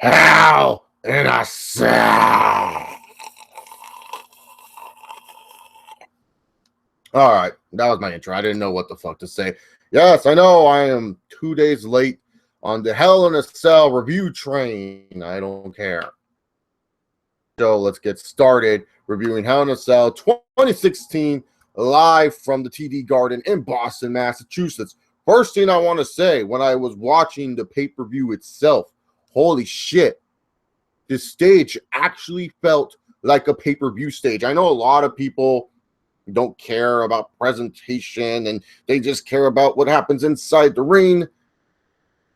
Hell in a Cell. All right, that was my intro. I didn't know what the fuck to say. Yes, I know I am 2 days late on the Hell in a Cell review train. I don't care. So let's get started reviewing Hell in a Cell 2016 live from the TD Garden in Boston, Massachusetts. First thing I want to say, when I was watching the pay-per-view itself, holy shit, this stage actually felt like a pay-per-view stage. I know a lot of people don't care about presentation and they just care about what happens inside the ring.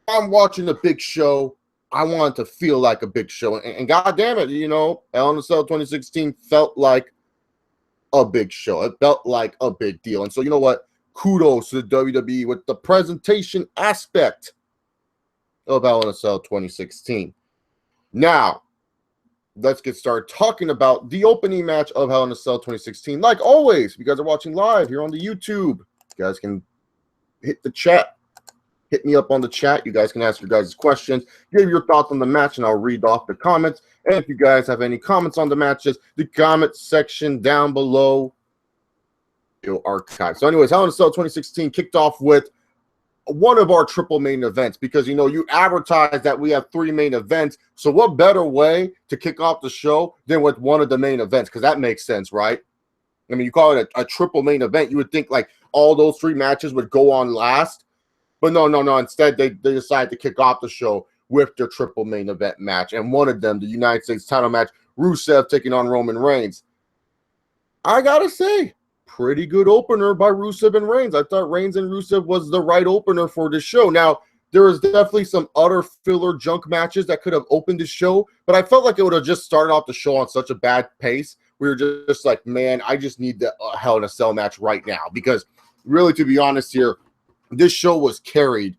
I'm watching a big show. I want it to feel like a big show. And God damn it, you know, Hell in a Cell 2016 felt like a big show. It felt like a big deal. And so, you know what? Kudos to the WWE with the presentation aspect of Hell in a Cell 2016. Now, let's get started talking about the opening match of Hell in a Cell 2016. Like always, if you guys are watching live here on the YouTube, you guys can hit the chat. Hit me up on the chat. You guys can ask your guys' questions. Give your thoughts on the match, and I'll read off the comments. And if you guys have any comments on the matches, the comment section down below will archive. So anyways, Hell in a Cell 2016 kicked off with one of our triple main events because, you know, you advertise that we have 3 main events. So what better way to kick off the show than with one of the main events? Because that makes sense, right? I mean, you call it a triple main event. You would think like all those 3 matches would go on last. But no. Instead, they decided to kick off the show with their triple main event match. And one of them, the United States title match, Rusev taking on Roman Reigns. I got to say, pretty good opener by Rusev and Reigns. I thought Reigns and Rusev was the right opener for this show. Now, there was definitely some utter filler junk matches that could have opened the show, but I felt like it would have just started off the show on such a bad pace. We were just like, man, I just need the Hell in a Cell match right now. Because really, to be honest here, this show was carried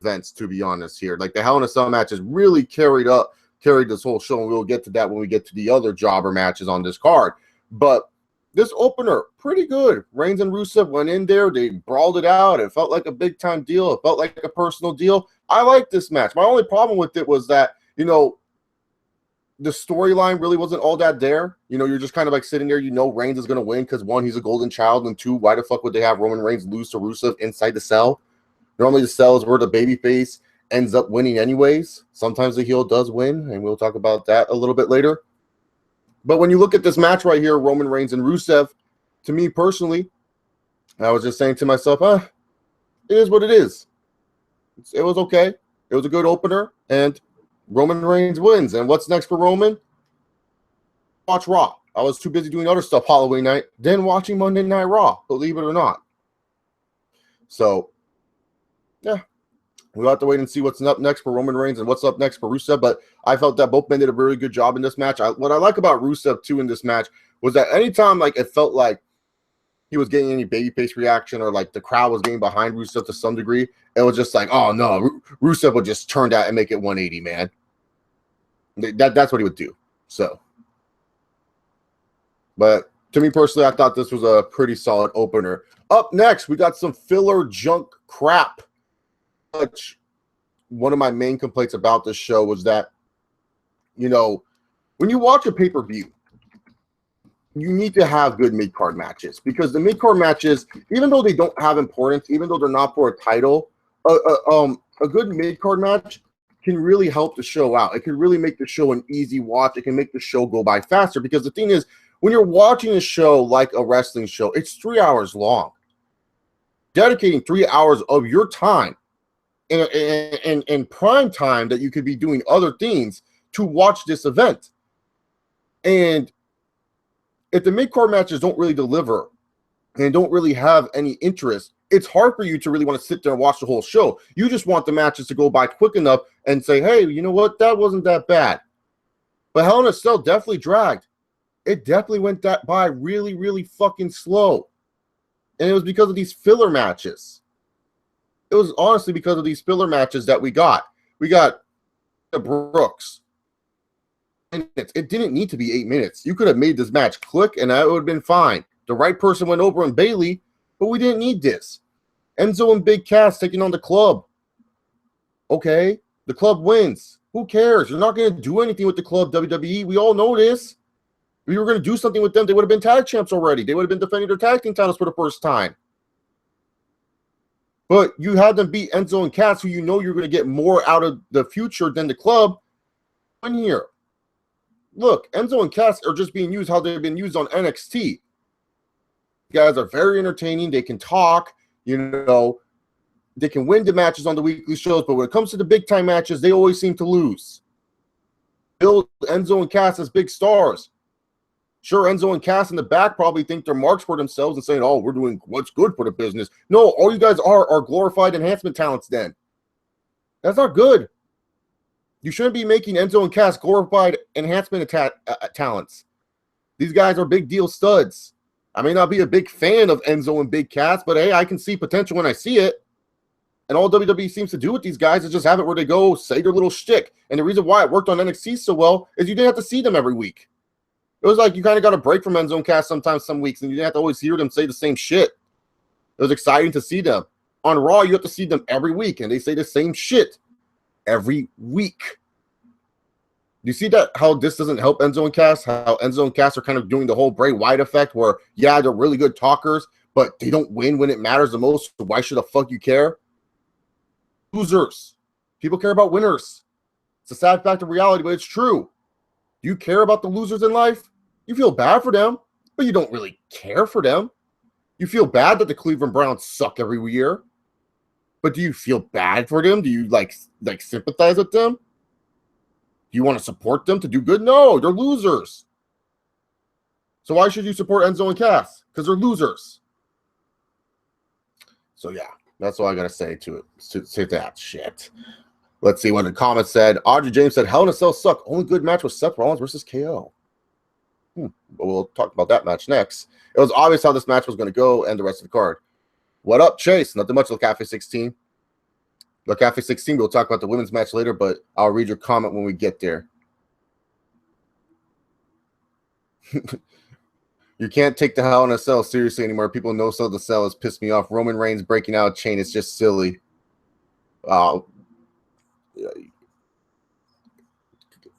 events, to be honest here. Like the Hell in a Cell matches really carried this whole show, and we'll get to that when we get to the other jobber matches on this card. But this opener, pretty good. Reigns and Rusev went in there. They brawled it out. It felt like a big-time deal. It felt like a personal deal. I like this match. My only problem with it was that, you know, the storyline really wasn't all that there. You know, you're just kind of like sitting there. You know Reigns is going to win because, 1, he's a golden child, and 2, why the fuck would they have Roman Reigns lose to Rusev inside the cell? Normally the cell is where the babyface ends up winning anyways. Sometimes the heel does win, and we'll talk about that a little bit later. But when you look at this match right here, Roman Reigns and Rusev, to me personally, I was just saying to myself, it is what it is. It was okay. It was a good opener, and Roman Reigns wins. And what's next for Roman? Watch Raw. I was too busy doing other stuff Halloween night, then watching Monday Night Raw, believe it or not. So, yeah. We'll have to wait and see what's up next for Roman Reigns and what's up next for Rusev. But I felt that both men did a very good job in this match. What I like about Rusev, too, in this match was that anytime like it felt like he was getting any babyface reaction or like the crowd was getting behind Rusev to some degree, it was just like, oh, no, Rusev would just turn that and make it 180, man. That's what he would do. So, but to me personally, I thought this was a pretty solid opener. Up next, we got some filler junk crap. One of my main complaints about this show was that, you know, when you watch a pay-per-view, you need to have good mid-card matches, because the mid-card matches, even though they don't have importance, even though they're not for a title, a good mid-card match can really help the show out. It can really make the show an easy watch. It can make the show go by faster, because the thing is, when you're watching a show like a wrestling show, it's 3 hours long. Dedicating 3 hours of your time in prime time that you could be doing other things to watch this event. And if the mid-card matches don't really deliver and don't really have any interest, it's hard for you to really want to sit there and watch the whole show. You just want the matches to go by quick enough and say, hey, you know what? That wasn't that bad. But Hell in a Cell definitely dragged. It definitely went that by really, really fucking slow. And it was because of these filler matches. It was honestly because of these filler matches that we got. We got Brooks. It didn't need to be 8 minutes. You could have made this match click, and that would have been fine. The right person went over on Bailey, but we didn't need this. Enzo and Big Cass taking on the Club. Okay, The club wins. Who cares? You're not going to do anything with the club, WWE. We all know this. If you were going to do something with them, they would have been tag champs already. They would have been defending their tag team titles for the first time. But you had them beat Enzo and Cass, who you know you're going to get more out of the future than the club. In here, look, Enzo and Cass are just being used how they've been used on NXT. You guys are very entertaining. They can talk, you know, they can win the matches on the weekly shows, but when it comes to the big time matches, they always seem to lose. Build Enzo and Cass as big stars. Sure, Enzo and Cass in the back probably think they're marks for themselves and saying, oh, we're doing what's good for the business. No, all you guys are glorified enhancement talents then. That's not good. You shouldn't be making Enzo and Cass glorified enhancement talents. These guys are big deal studs. I may not be a big fan of Enzo and Big Cass, but hey, I can see potential when I see it. And all WWE seems to do with these guys is just have it where they go say their little shtick. And the reason why it worked on NXT so well is you didn't have to see them every week. It was like you kind of got a break from Enzo and Cass sometimes some weeks, and you didn't have to always hear them say the same shit. It was exciting to see them. On Raw, you have to see them every week, and they say the same shit every week. You see that how this doesn't help Enzo and Cass? How Enzo and Cass are kind of doing the whole Bray Wyatt effect where, yeah, they're really good talkers, but they don't win when it matters the most, so why should the fuck you care? Losers. People care about winners. It's a sad fact of reality, but it's true. Do you care about the losers in life? You feel bad for them, but you don't really care for them. You feel bad that the Cleveland Browns suck every year, but do you feel bad for them? Do you like sympathize with them? Do you want to support them to do good? No, they're losers. So why should you support Enzo and Cass? Because they're losers. So yeah, that's all I gotta say to it. Say that shit. Let's see what the comments said. Audrey James said, Hell in a Cell sucked. Only good match was Seth Rollins versus KO. But we'll talk about that match next. It was obvious how this match was going to go and the rest of the card. What up, Chase? Nothing much, Le Cafe 16. Le Cafe 16, we'll talk about the women's match later, but I'll read your comment when we get there. You can't take the Hell in a Cell seriously anymore. People know so the cell has pissed me off. Roman Reigns breaking out a chain is just silly.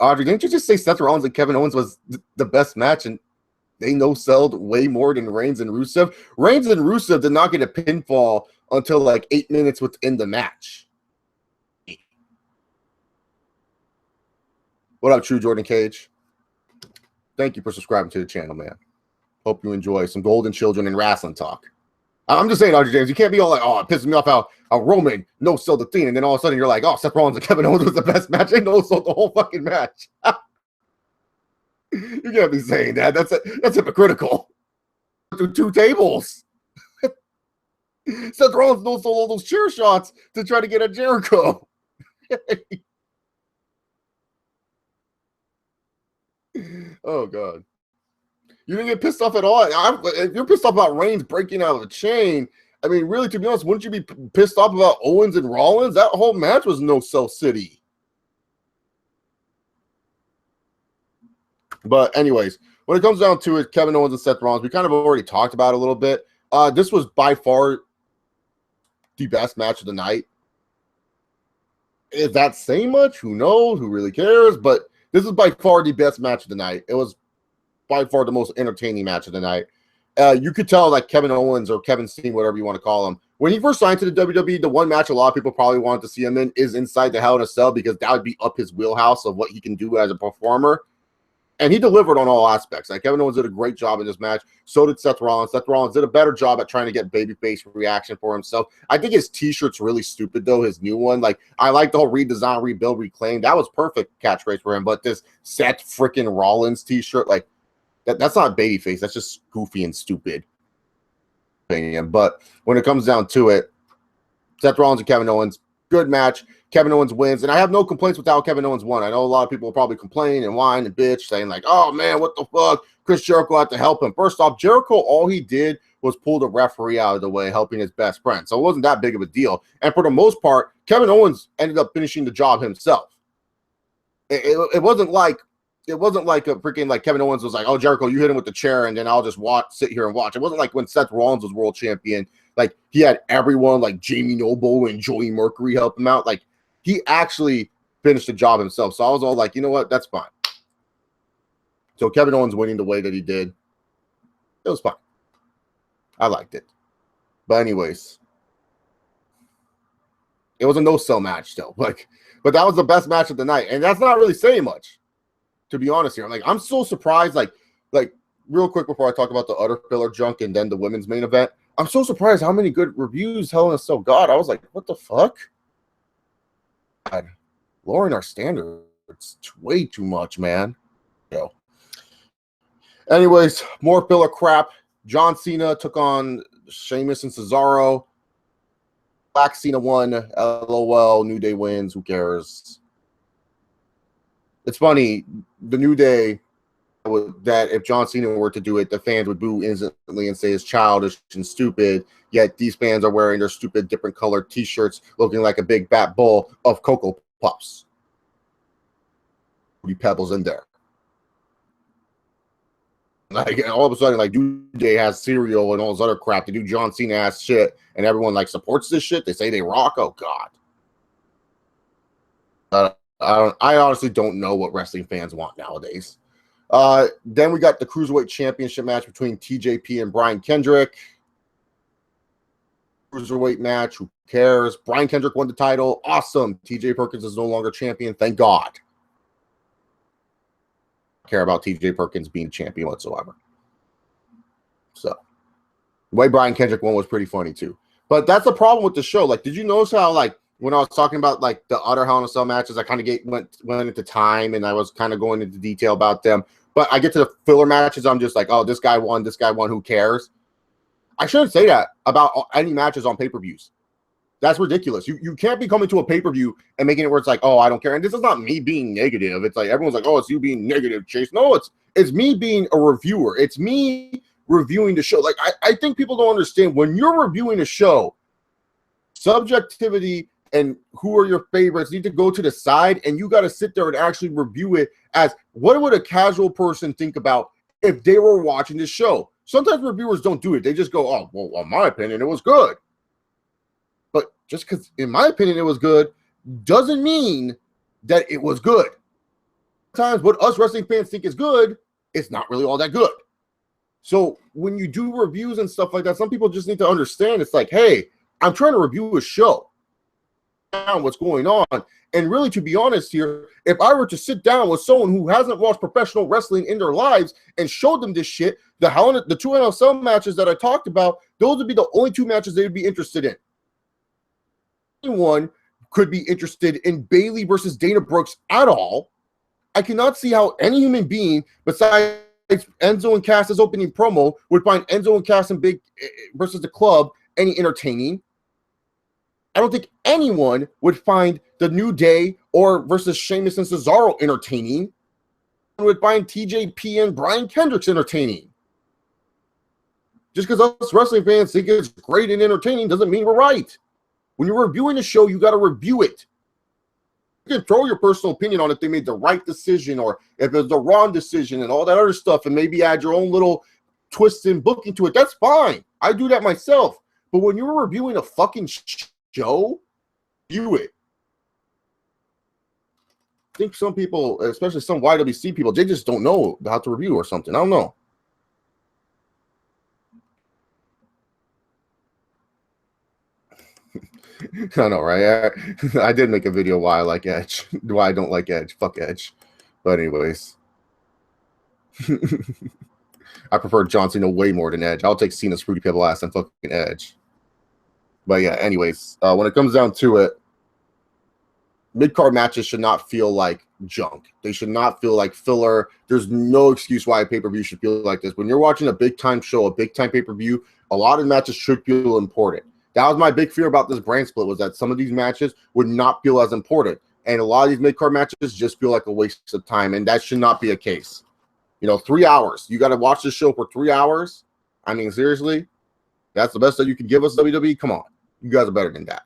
Audrey, didn't you just say Seth Rollins and Kevin Owens was the best match and they no-selled way more than Reigns and Rusev? Reigns and Rusev did not get a pinfall until like 8 minutes within the match. What up, True Jordan Cage? Thank you for subscribing to the channel, man. Hope you enjoy some Golden Children and wrestling talk. I'm just saying, Audrey James, you can't be all like, oh, it pisses me off how Roman no-sold the thing, and then all of a sudden you're like, oh, Seth Rollins and Kevin Owens was the best match. They no-sold the whole fucking match. You can't be saying that. That's hypocritical. Through two tables. Seth Rollins no-sold all those chair shots to try to get at Jericho. Oh, God. You didn't get pissed off at all. If you're pissed off about Reigns breaking out of the chain, I mean, really, to be honest, wouldn't you be pissed off about Owens and Rollins? That whole match was no-sell city. But anyways, when it comes down to it, Kevin Owens and Seth Rollins, we kind of already talked about it a little bit. This was by far the best match of the night. Is that saying much? Who knows? Who really cares? But this is by far the best match of the night. It was by far the most entertaining match of the night. You could tell like Kevin Owens or Kevin Steen, whatever you want to call him, when he first signed to the WWE, the one match a lot of people probably wanted to see him in is inside the Hell in a Cell because that would be up his wheelhouse of what he can do as a performer. And he delivered on all aspects. Like Kevin Owens did a great job in this match. So did Seth Rollins. Seth Rollins did a better job at trying to get babyface reaction for himself. I think his t-shirt's really stupid though, his new one. Like I like the whole redesign, rebuild, reclaim. That was perfect catchphrase for him. But this Seth freaking Rollins t-shirt, like that's not babyface. That's just goofy and stupid. But when it comes down to it, Seth Rollins and Kevin Owens, good match. Kevin Owens wins, and I have no complaints with how Kevin Owens won. I know a lot of people will probably complain and whine and bitch, saying like, oh, man, what the fuck? Chris Jericho had to help him. First off, Jericho, all he did was pull the referee out of the way, helping his best friend. So it wasn't that big of a deal. And for the most part, Kevin Owens ended up finishing the job himself. It wasn't like a freaking like Kevin Owens was like, oh, Jericho, you hit him with the chair, and then I'll just sit here and watch. It wasn't like when Seth Rollins was world champion. Like, he had everyone like Jamie Noble and Joey Mercury help him out. Like, he actually finish the job himself. So I was all like, you know what? That's fine. So Kevin Owens winning the way that he did, it was fine. I liked it. But anyways, it was a no-sell match still. But that was the best match of the night. And that's not really saying much, to be honest here. I'm so surprised, like real quick before I talk about the utter filler junk and then the women's main event, I'm so surprised how many good reviews Hell in a Cell got. I was like, what the fuck? God, lowering our standards. It's way too much, man. Yo. Anyways, more filler crap. John Cena took on Sheamus and Cesaro. Black Cena won. LOL. New Day wins. Who cares? It's funny. The New Day, that if John Cena were to do it, the fans would boo instantly and say it's childish and stupid. Yet these fans are wearing their stupid different colored T-shirts looking like a big bat bowl of Cocoa Puffs. Pebbles in there. Like all of a sudden, like New Day has cereal and all this other crap. They do John Cena ass shit, and everyone like supports this shit. They say they rock. Oh God. I honestly don't know what wrestling fans want nowadays. Then we got the Cruiserweight Championship match between TJP and Brian Kendrick. Cruiserweight match. Who cares? Brian Kendrick won the title. Awesome. TJ Perkins is no longer champion. Thank God. Care about TJ Perkins being champion whatsoever. So the way Brian Kendrick won was pretty funny too. But that's the problem with the show. Like, did you notice how like when I was talking about like the other Hell in a Cell matches, I kind of went into time and I was kind of going into detail about them. But I get to the filler matches, I'm just like, oh, this guy won, who cares? I shouldn't say that about any matches on pay-per-views. That's ridiculous. You can't be coming to a pay-per-view and making it where it's like, oh, I don't care. And this is not me being negative. It's like everyone's like, oh, it's you being negative, Chase. No, it's me being a reviewer. It's me reviewing the show. Like I think people don't understand when you're reviewing a show, subjectivity and who are your favorites need to go to the side, and you got to sit there and actually review it as what would a casual person think about if they were watching this show. Sometimes reviewers don't do it. They just go, oh, well, in my opinion, it was good. But just because, in my opinion, it was good, doesn't mean that it was good. Sometimes what us wrestling fans think is good, it's not really all that good. So when you do reviews and stuff like that, some people just need to understand it's like, hey, I'm trying to review a show. What's going on. And really, to be honest here, if I were to sit down with someone who hasn't watched professional wrestling in their lives and showed them this shit, the two Hell in a Cell matches that I talked about, those would be the only two matches they would be interested in. Anyone could be interested in Bayley versus Dana Brooks at all. I cannot see how any human being besides Enzo and Cass's opening promo would find Enzo and Cass and Big versus the Club any entertaining. I don't think anyone would find the New Day or versus Sheamus and Cesaro entertaining. I would find TJP and Brian Kendrick entertaining. Just because us wrestling fans think it's great and entertaining doesn't mean we're right. When you're reviewing a show, you got to review it. You can throw your personal opinion on if they made the right decision or if it's the wrong decision and all that other stuff and maybe add your own little twists and booking to it. That's fine. I do that myself. But when you're reviewing a fucking show, view it. I think some people, especially some YWC people, they just don't know how to review or something. I don't know. I know, right? I did make a video why I like Edge, why I don't like Edge. Fuck Edge. But anyways. I prefer John Cena way more than Edge. I'll take Cena's fruity pebble ass than fucking Edge. But yeah, anyways, when it comes down to it, mid-card matches should not feel like junk. They should not feel like filler. There's no excuse why a pay-per-view should feel like this. When you're watching a big-time show, a big-time pay-per-view, a lot of matches should feel important. That was my big fear about this brand split, was that some of these matches would not feel as important. And a lot of these mid-card matches just feel like a waste of time, and that should not be a case. 3 hours. You got to watch this show for 3 hours? I mean, seriously? That's the best that you can give us, WWE? Come on. You guys are better than that.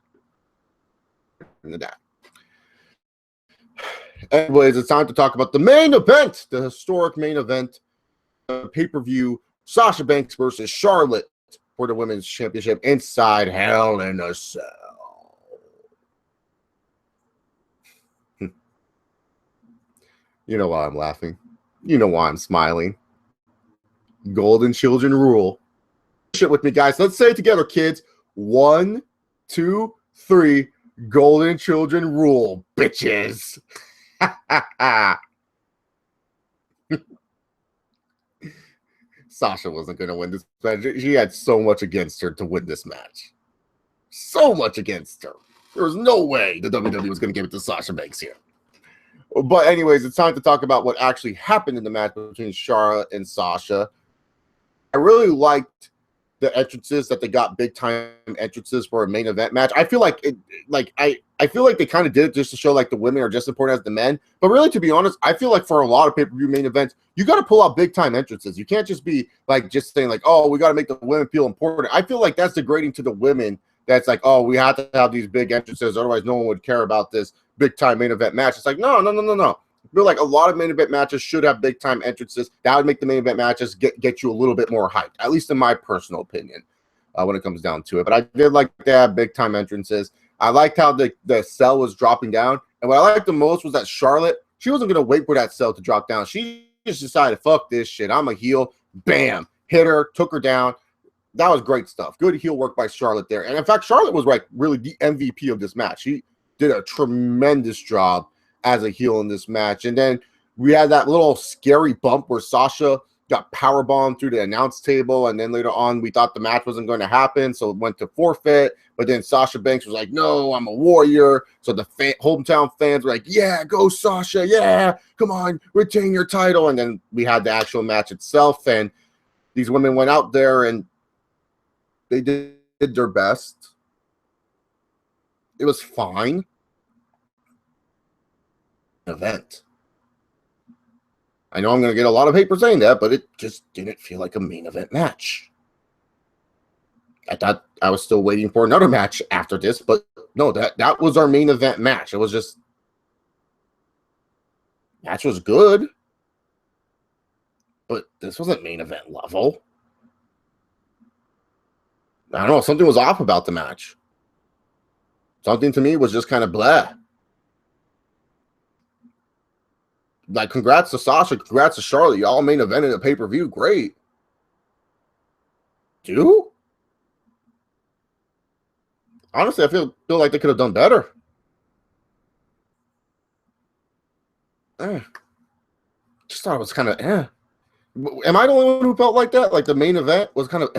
Anyways, it's time to talk about the main event, the historic main event, pay-per-view, Sasha Banks versus Charlotte for the Women's Championship inside Hell in a Cell. You know why I'm laughing. You know why I'm smiling. Golden children rule. Shit with me, guys. Let's say it together, kids. 1, 2, 3. Golden children rule, bitches. Sasha wasn't going to win this match. She had so much against her to win this match. So much against her. There was no way the WWE was going to give it to Sasha Banks here. But anyways, it's time to talk about what actually happened in the match between Charlotte and Sasha. I really liked the entrances that they got, big time entrances for a main event match. I feel like I feel like they kind of did it just to show like the women are just as important as the men. But really, to be honest, I feel like for a lot of pay-per-view main events, you got to pull out big time entrances. You can't just be like just saying like, oh, we got to make the women feel important. I feel like that's degrading to the women. That's like, oh, we have to have these big entrances, otherwise no one would care about this big time main event match. It's like, no. I feel like a lot of main event matches should have big time entrances. That would make the main event matches get you a little bit more hyped, at least in my personal opinion, when it comes down to it. But I did like to have big time entrances. I liked how the cell was dropping down. And what I liked the most was that Charlotte, she wasn't going to wait for that cell to drop down. She just decided, fuck this shit. I'm a heel. Bam. Hit her, took her down. That was great stuff. Good heel work by Charlotte there. And in fact, Charlotte was like really the MVP of this match. She did a tremendous job as a heel in this match. And then we had that little scary bump where Sasha got powerbombed through the announce table, and then later on we thought the match wasn't going to happen, so it went to forfeit. But then Sasha Banks was like, no, I'm a warrior. So the hometown fans were like, yeah, go Sasha, yeah, come on, retain your title. And then we had the actual match itself, and these women went out there and they did their best. It was fine. Event. I know I'm going to get a lot of hate for saying that, but it just didn't feel like a main event match. I thought I was still waiting for another match after this, but no, that was our main event match. It was just, match was good, but this wasn't main event level. I don't know, something was off about the match. Something to me was just kind of blah. Like, congrats to Sasha, congrats to Charlotte. Y'all main evented a pay-per-view. Great. Do? Honestly, I feel like they could have done better. Just thought it was kind of Am I the only one who felt like that? Like the main event was kind of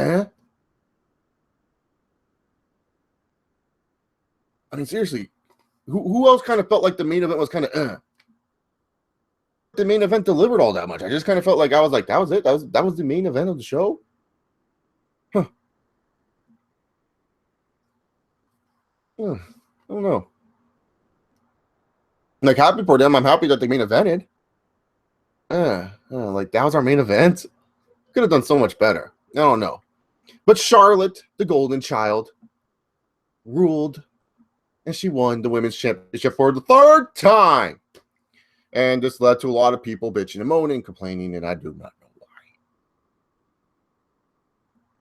I mean, seriously, who else kind of felt like the main event was kind of the main event delivered all that much? I just kind of felt like I was like, that was it. That was the main event of the show. Huh. I don't know. Like, happy for them. I'm happy that they main evented. Like, that was our main event. Could have done so much better. I don't know. But Charlotte, the golden child, ruled, and she won the women's championship for the third time. And this led to a lot of people bitching and moaning, complaining, and I do not know why.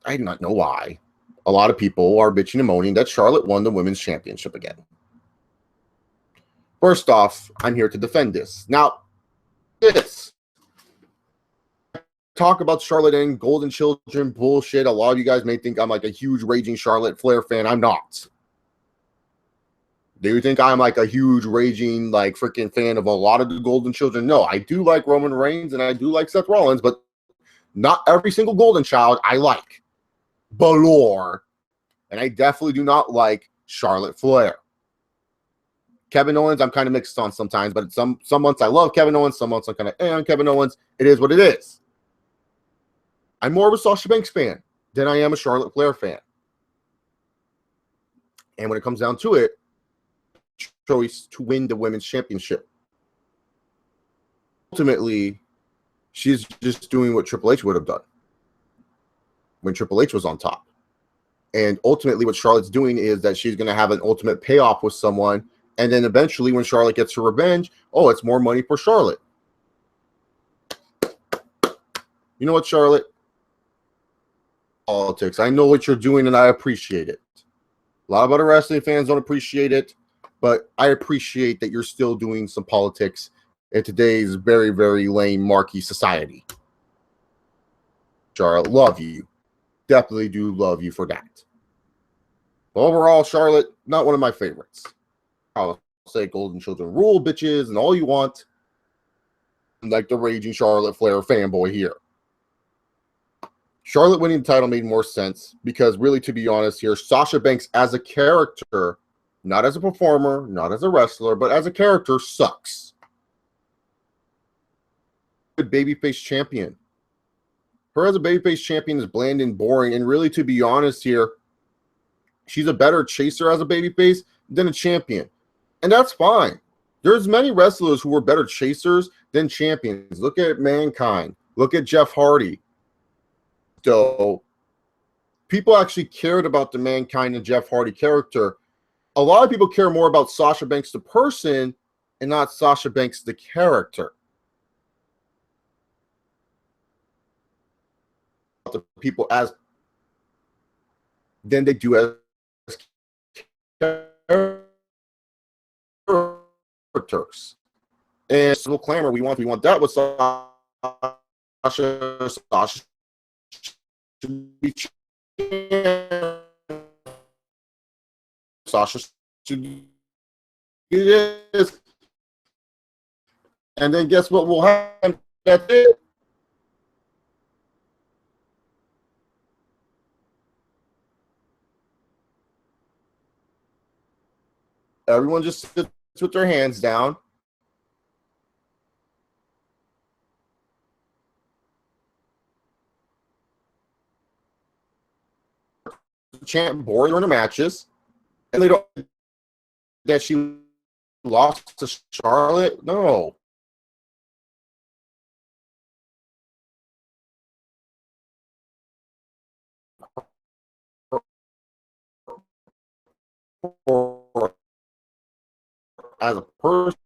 I do not know why. A lot of people are bitching and moaning that Charlotte won the women's championship again. First off, I'm here to defend this. Now, talk about Charlotte and Golden Children bullshit. A lot of you guys may think I'm like a huge raging Charlotte Flair fan. I'm not. Do you think I'm like a huge raging like freaking fan of a lot of the Golden Children? No, I do like Roman Reigns and I do like Seth Rollins, but not every single Golden Child I like. Balor. And I definitely do not like Charlotte Flair. Kevin Owens, I'm kind of mixed on sometimes, but some months I love Kevin Owens, some months I'm kind of on Kevin Owens. It is what it is. I'm more of a Sasha Banks fan than I am a Charlotte Flair fan. And when it comes down to it, choice to win the women's championship. Ultimately, she's just doing what Triple H would have done when Triple H was on top. And ultimately, what Charlotte's doing is that she's going to have an ultimate payoff with someone. And then eventually, when Charlotte gets her revenge, oh, it's more money for Charlotte. You know what, Charlotte? Politics. I know what you're doing, and I appreciate it. A lot of other wrestling fans don't appreciate it, but I appreciate that you're still doing some politics in today's very, very lame marquee society. Charlotte, love you. Definitely do love you for that. Overall, Charlotte, not one of my favorites. I'll say Golden Children rule, bitches, and all you want. Like the raging Charlotte Flair fanboy here. Charlotte winning the title made more sense because, really, to be honest here, Sasha Banks as a character, not as a performer, not as a wrestler, but as a character, sucks. Good babyface champion. Her as a babyface champion is bland and boring, and really, to be honest here, she's a better chaser as a babyface than a champion. And that's fine. There's many wrestlers who were better chasers than champions. Look at Mankind. Look at Jeff Hardy. So people actually cared about the Mankind and Jeff Hardy character. A lot of people care more about Sasha Banks the person and not Sasha Banks the character. The people as than they do as characters. And so clamor, we want that with Sasha. Sasha should be Sasha should be this. And then guess what will happen? That's it. Everyone just sits with their hands down. Chant boring during the matches, and they don't that she lost to Charlotte. No. Or as a person,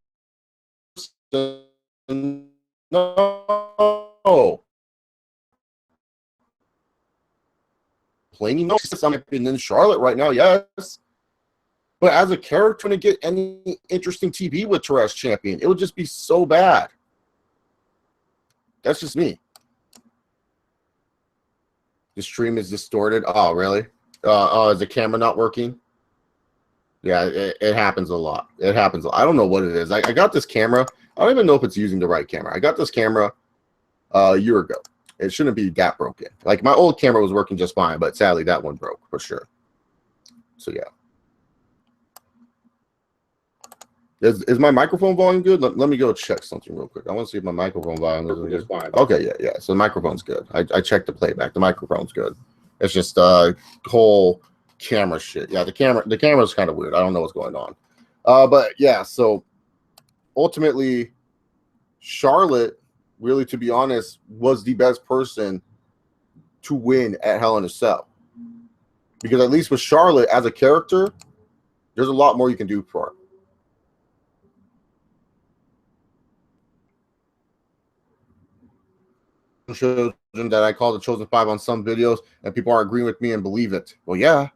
no. Plain no. And in Charlotte right now, yes. But as a character, to get any interesting TV with her as champion, it would just be so bad. That's just me. The stream is distorted. Oh, really? Is the camera not working? Yeah, it happens a lot. It happens. I don't know what it is. I got this camera. I don't even know if it's using the right camera. I got this camera a year ago. It shouldn't be that broken. Like, my old camera was working just fine, but sadly that one broke for sure. So yeah. Is my microphone volume good? Let me go check something real quick. I want to see if my microphone volume is fine. Okay, yeah. So the microphone's good. I checked the playback. The microphone's good. It's just whole camera shit. Yeah, the camera's kind of weird. I don't know what's going on. But yeah, so ultimately, Charlotte, really, to be honest, was the best person to win at Hell in a Cell. Because at least with Charlotte as a character, there's a lot more you can do for her. Children that I call the Chosen Five on some videos, and people aren't agreeing with me and believe it. Well, yeah.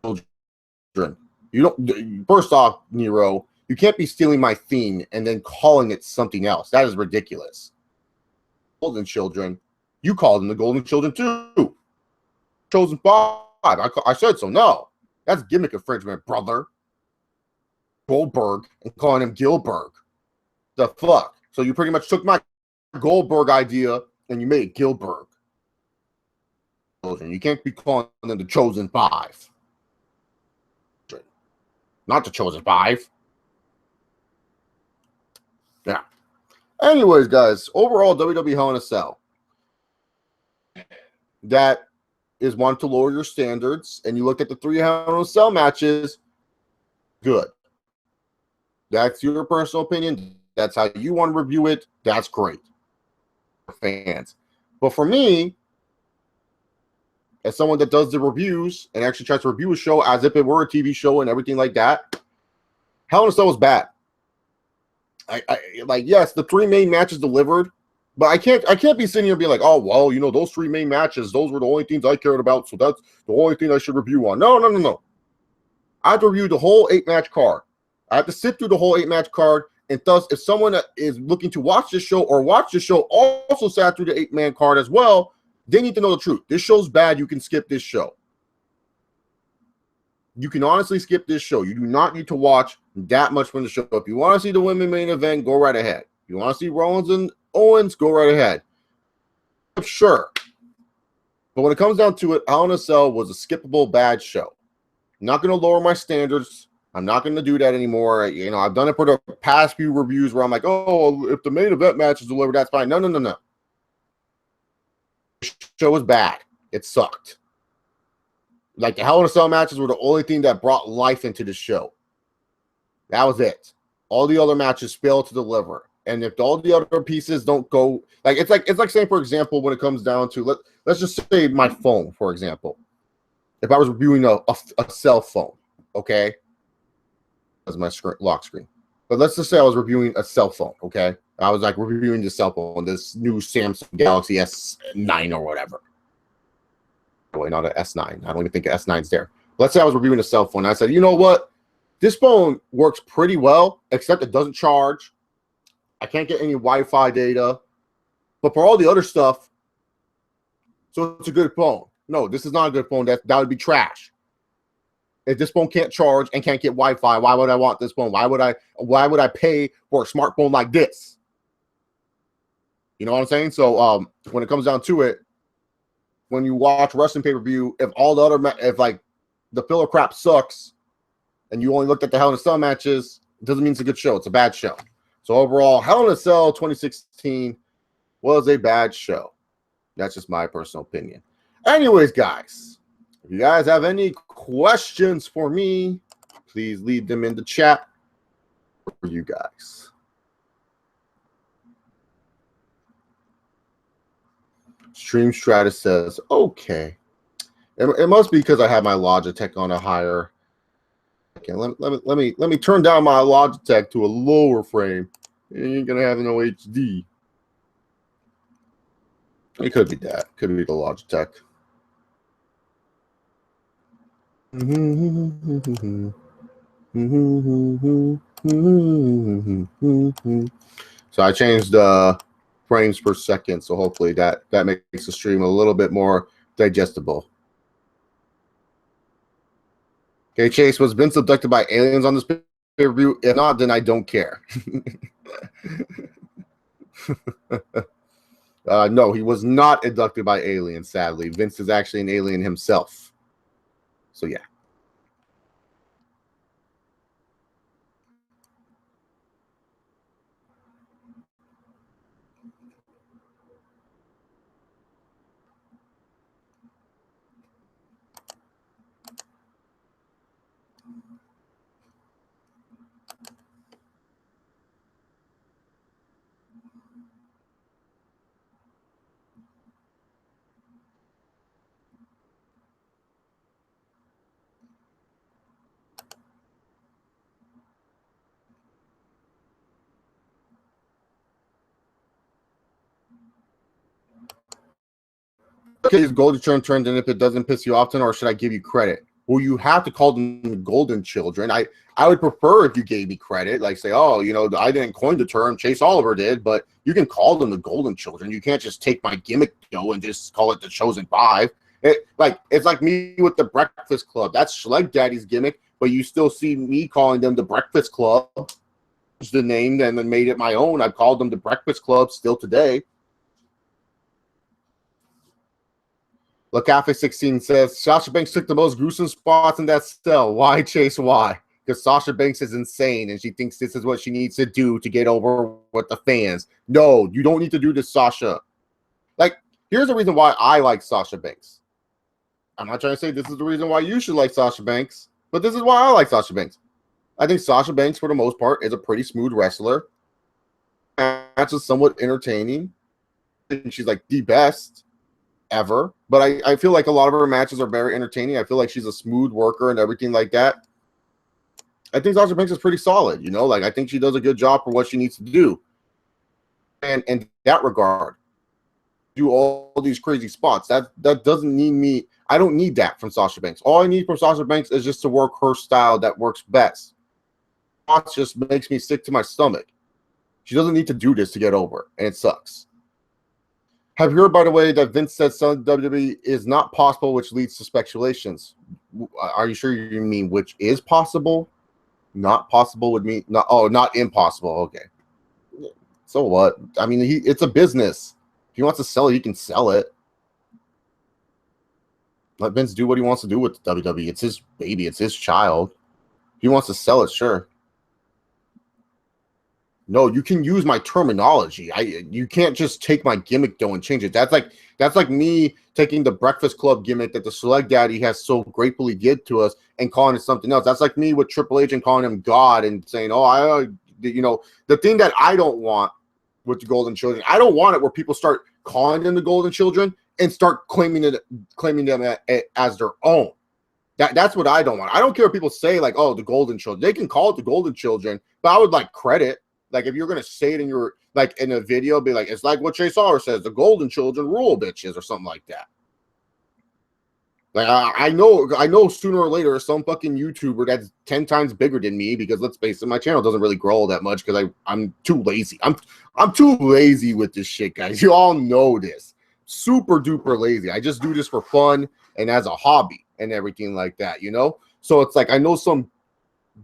Children. You don't. First off, Nero, you can't be stealing my theme and then calling it something else. That is ridiculous. Golden Children. You called them the Golden Children too. Chosen Five. I said so. No. That's gimmick infringement, brother. Goldberg and calling him Gilbert. The fuck? So you pretty much took my Goldberg idea and you made Gilbert. You can't be calling them the Chosen Five. Not the Chosen Five. Yeah. Anyways, guys, overall, WWE Hell in a Cell. That is one to lower your standards, and you look at the 3 Hell in a Cell matches, good. That's your personal opinion. That's how you want to review it. That's great. Fans. But for me, as someone that does the reviews and actually tries to review a show as if it were a TV show and everything like that, Hell in a Cell was bad. I like, yes, the 3 main matches delivered, but I can't be sitting here and be like, oh well, you know, those 3 main matches, those were the only things I cared about, so that's the only thing I should review on. No. I have to review the whole 8-match card. I have to sit through the whole 8-match card And thus, if someone is looking to watch this show or watch this show also sat through the 8-man card as well, they need to know the truth. This show's bad. You can skip this show. You can honestly skip this show. You do not need to watch that much from the show. If you want to see the women main event, go right ahead. If you want to see Rollins and Owens, go right ahead. Sure. But when it comes down to it, Hell in a Cell was a skippable bad show. I'm not going to lower my standards. I'm not going to do that anymore. You know, I've done it for the past few reviews where I'm like, oh, if the main event match is delivered, that's fine. No. The show was bad. It sucked. Like, the Hell in a Cell matches were the only thing that brought life into the show. That was it. All the other matches failed to deliver. And if all the other pieces don't go, like, it's like saying, for example, when it comes down to, let's just say my phone, for example. If I was reviewing a cell phone, okay? That's my lock screen. But let's just say I was reviewing a cell phone, okay? I was like reviewing the cell phone, this new Samsung Galaxy S9 or whatever. Wait, not an S9. I don't even think an S9's there. Let's say I was reviewing a cell phone. And I said, you know what? This phone works pretty well, except it doesn't charge. I can't get any Wi-Fi data. But for all the other stuff, so it's a good phone. No, this is not a good phone. That would be trash. If this phone can't charge and can't get Wi-Fi, why would I want this phone? Why would I pay for a smartphone like this? You know what I'm saying? So when it comes down to it, when you watch wrestling pay-per-view, if all the other if like the filler crap sucks and you only looked at the Hell in a Cell matches, it doesn't mean it's a good show. It's a bad show. So overall, Hell in a Cell 2016 was a bad show. That's just my personal opinion. Anyways, guys, if you guys have any questions for me, please leave them in the chat for you guys. Stream Stratus says, okay. It must be because I have my Logitech on a higher. Okay, let me turn down my Logitech to a lower frame. You ain't gonna have no HD. It could be that. Could be the Logitech. So I changed the frames per second, so hopefully that makes the stream a little bit more digestible. Okay, Chase, was Vince abducted by aliens on this pay-per-view? If not, then I don't care. No, he was not abducted by aliens, sadly. Vince is actually an alien himself. So, yeah. Okay, is Golden Children turned in if it doesn't piss you off, or should I give you credit? Well, you have to call them the Golden Children. I would prefer if you gave me credit, like say, oh, you know, I didn't coin the term, Chase Oliver did, but you can call them the Golden Children. You can't just take my gimmick though and just call it the Chosen Five. It's like me with the Breakfast Club. That's Schleg Daddy's gimmick, but you still see me calling them the Breakfast Club. The name and then made it my own. I've called them the Breakfast Club still today. LaCafe 16 says Sasha Banks took the most gruesome spots in that cell. Why, Chase? Why? Because Sasha Banks is insane and she thinks this is what she needs to do to get over with the fans. No, you don't need to do this, Sasha. Like, here's the reason why I like Sasha Banks. I'm not trying to say this is the reason why you should like Sasha Banks, but this is why I like Sasha Banks. I think Sasha Banks, for the most part, is a pretty smooth wrestler. That's just somewhat entertaining. And she's like the best ever. But I feel like a lot of her matches are very entertaining. I feel like she's a smooth worker and everything like that. I think Sasha Banks is pretty solid, you know? Like, I think she does a good job for what she needs to do. And in that regard, do all these crazy spots. That doesn't need me. I don't need that from Sasha Banks. All I need from Sasha Banks is just to work her style that works best. Spots just makes me sick to my stomach. She doesn't need to do this to get over, and it sucks. Have you heard, by the way, that Vince said selling WWE is not possible, which leads to speculations? Are you sure you mean which is possible? Not possible would mean not. Oh, not impossible. Okay. So what? I mean, it's a business. If he wants to sell it, he can sell it. Let Vince do what he wants to do with the WWE. It's his baby. It's his child. If he wants to sell it, sure. No, you can use my terminology. You can't just take my gimmick though and change it. That's like me taking the Breakfast Club gimmick that the Select Daddy has so gratefully given to us and calling it something else. That's like me with Triple H and calling him God and saying, "Oh, the thing that I don't want with the Golden Children. I don't want it where people start calling them the Golden Children and start claiming them as their own. That's what I don't want. I don't care if people say like, "Oh, the Golden Children." They can call it the Golden Children, but I would like credit. Like, if you're going to say it in your, like, in a video, be like, it's like what Chase Sauer says, the Golden Children rule, bitches, or something like that. Like, I know sooner or later some fucking YouTuber that's 10 times bigger than me, because let's face it, my channel doesn't really grow that much because I'm too lazy. I'm too lazy with this shit, guys. You all know this. Super duper lazy. I just do this for fun and as a hobby and everything like that, you know? So it's like, I know some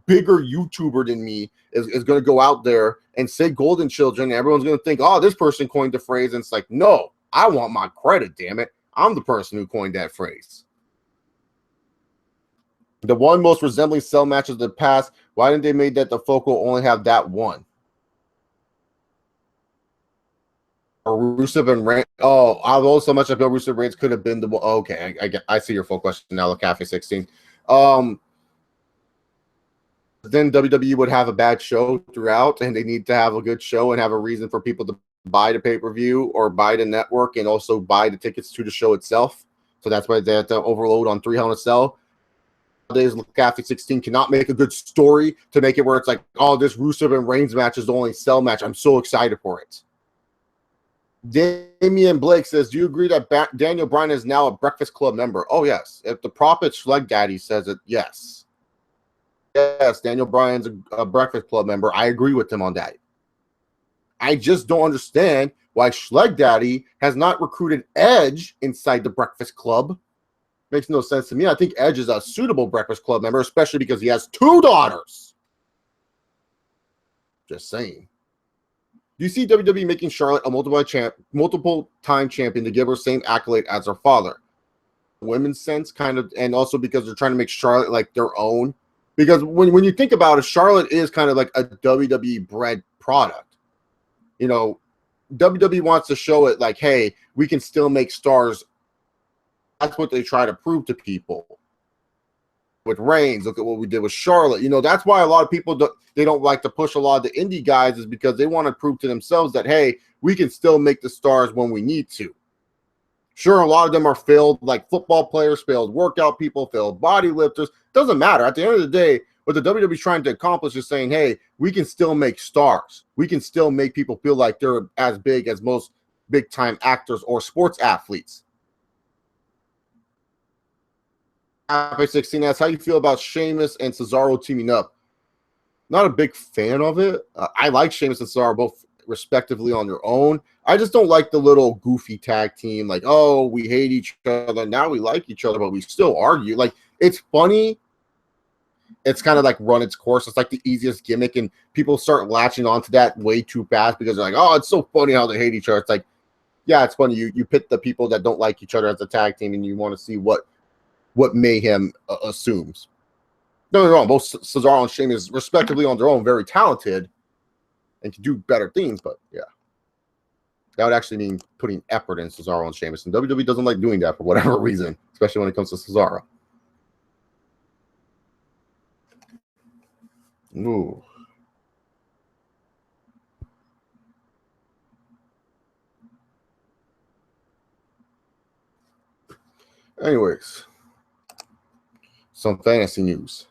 bigger YouTuber than me is going to go out there and say Golden Children, and everyone's going to think, oh, this person coined the phrase, and it's like, no, I want my credit, damn it. I'm the person who coined that phrase. The one most resembling cell matches of the past, why didn't they make that the focal only have that one? Or Rusev and Reigns. Oh, although so much I feel Rusev Reigns could have been the one. Okay, I see your full question now, Cafe 16. Then WWE would have a bad show throughout, and they need to have a good show and have a reason for people to buy the pay-per-view or buy the network and also buy the tickets to the show itself. So that's why they have to overload on 3 Hell in a Cell. Nowadays, Cafe 16 cannot make a good story to make it where it's like, oh, this Rusev and Reigns match is the only Cell match. I'm so excited for it. Damian Blake says, do you agree that Daniel Bryan is now a Breakfast Club member? Oh, yes. If the Prophet Schleg Daddy says it, yes. Yes, Daniel Bryan's a Breakfast Club member. I agree with him on that. I just don't understand why Schleg Daddy has not recruited Edge inside the Breakfast Club. Makes no sense to me. I think Edge is a suitable Breakfast Club member, especially because he has 2 daughters. Just saying. Do you see WWE making Charlotte a multiple-time champion to give her same accolade as her father? Women's sense, kind of, and also because they're trying to make Charlotte like their own. Because when you think about it, Charlotte is kind of like a WWE bred product. You know, WWE wants to show it like, hey, we can still make stars. That's what they try to prove to people. With Reigns, look at what we did with Charlotte. You know, that's why a lot of people, they don't like to push a lot of the indie guys, is because they want to prove to themselves that, hey, we can still make the stars when we need to. Sure, a lot of them are failed, like football players, failed workout people, failed bodylifters. Doesn't matter. At the end of the day, what the WWE is trying to accomplish is saying, hey, we can still make stars. We can still make people feel like they're as big as most big-time actors or sports athletes. Cafe 16 asks, how you feel about Sheamus and Cesaro teaming up? Not a big fan of it. I like Sheamus and Cesaro both respectively on their own. I just don't like the little goofy tag team, like, oh, we hate each other, now we like each other, but we still argue. Like, it's funny. It's kind of like run its course. It's like the easiest gimmick, and people start latching onto that way too fast because they're like, oh, it's so funny how they hate each other. It's like, yeah, it's funny. You pit the people that don't like each other as a tag team, and you want to see what mayhem assumes. Don't get me wrong, both Cesaro and Sheamus, respectively on their own, very talented and can do better things, but yeah. That would actually mean putting effort in Cesaro and Sheamus, and WWE doesn't like doing that for whatever reason, especially when it comes to Cesaro. Ooh. Anyways, some fantasy news.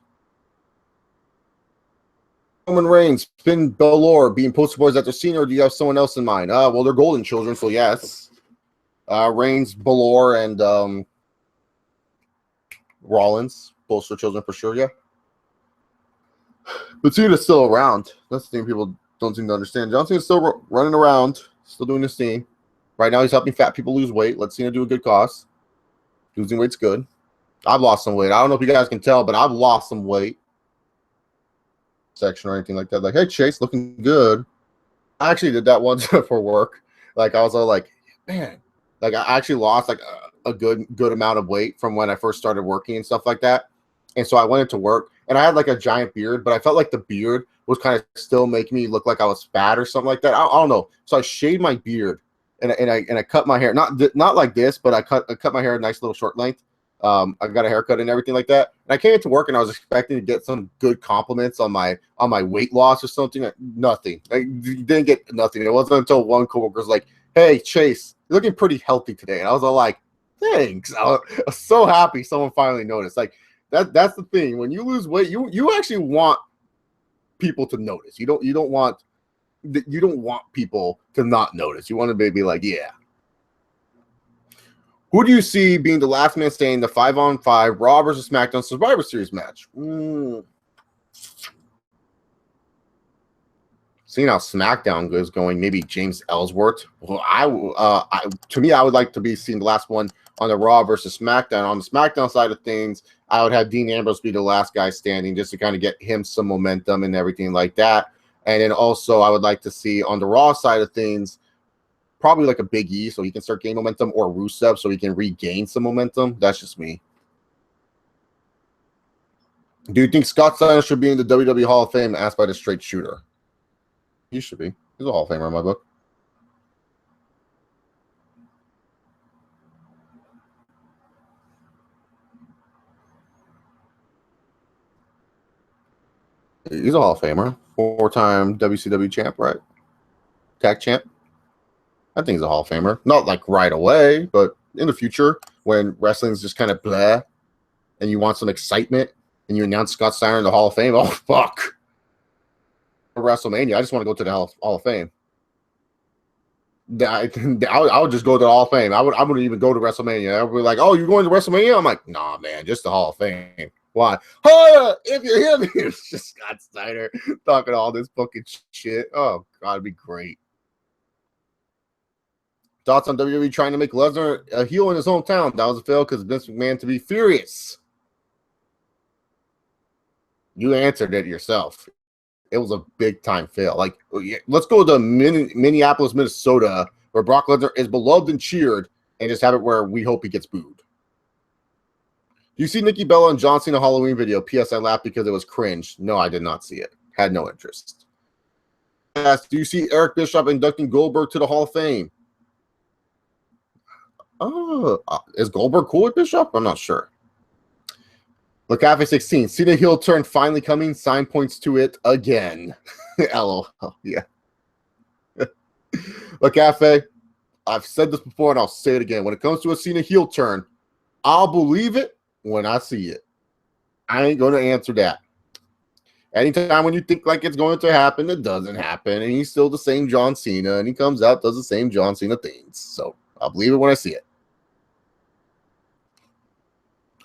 Roman Reigns, Finn Balor being poster boys at their scene, or do you have someone else in mind? Well, they're Golden Children, so yes. Reigns, Balor, and Rollins, poster children for sure, yeah. But Cena's still around. That's the thing people don't seem to understand. John Cena's still running around, still doing his thing. Right now, he's helping fat people lose weight. Let Cena do a good cause. Losing weight's good. I've lost some weight. I don't know if you guys can tell, but I've lost some weight. Section or anything like that. Like, hey, Chase, looking good. I actually did that once for work. Like, I was all like, man, like I actually lost like a good amount of weight from when I first started working and stuff like that. And so I went into work and I had like a giant beard, but I felt like the beard was kind of still making me look like I was fat or something like that. I don't know. So I shaved my beard and I cut my hair, not like this, but I cut my hair a nice little short length. I got a haircut and everything like that. And I came into work and I was expecting to get some good compliments on my weight loss or something. Nothing. I didn't get nothing. It wasn't until one coworker was like, "Hey, Chase, you're looking pretty healthy today." And I was all like, "Thanks." I was so happy someone finally noticed. Like that's the thing. When you lose weight, you actually want people to notice. You don't want people to not notice. You want to be like, yeah. Who do you see being the last man standing in the 5-on-5 Raw versus SmackDown Survivor Series match? Seeing how SmackDown is going, maybe James Ellsworth. Well, to me, I would like to be seeing the last one on the Raw versus SmackDown. On the SmackDown side of things, I would have Dean Ambrose be the last guy standing just to kind of get him some momentum and everything like that. And then also, I would like to see on the Raw side of things, probably like a Big E so he can start gaining momentum, or Rusev so he can regain some momentum. That's just me. Do you think Scott Steiner should be in the WWE Hall of Fame? Asked by the Straight Shooter. He should be. He's a Hall of Famer in my book. He's a Hall of Famer. 4-time WCW champ, right? Tag champ. I think he's a Hall of Famer. Not like right away, but in the future when wrestling's just kind of blah and you want some excitement and you announce Scott Steiner in the Hall of Fame. Oh, fuck. For WrestleMania, I just want to go to the Hall of Fame. I would just go to the Hall of Fame. I wouldn't even go to WrestleMania. I would be like, "Oh, you're going to WrestleMania?" I'm like, "Nah, man, just the Hall of Fame." Why? If you hear me, it's just Scott Steiner talking all this fucking shit. Oh, God, it'd be great. Thoughts on WWE trying to make Lesnar a heel in his hometown? That was a fail because Vince McMahon to be furious. You answered it yourself. It was a big time fail. Like, let's go to Minneapolis, Minnesota, where Brock Lesnar is beloved and cheered, and just have it where we hope he gets booed. Do you see Nikki Bella and John Cena Halloween video? P.S. I laughed because it was cringe. No, I did not see it. Had no interest. Yes. Do you see Eric Bischoff inducting Goldberg to the Hall of Fame? Oh, is Goldberg cool with Bischoff? I'm not sure. LaCafe 16. Cena heel turn finally coming. Sign points to it again. LOL. Yeah. LaCafe, I've said this before and I'll say it again. When it comes to a Cena heel turn, I'll believe it when I see it. I ain't going to answer that. Anytime when you think like it's going to happen, it doesn't happen. And he's still the same John Cena. And he comes out, does the same John Cena things. So I'll believe it when I see it.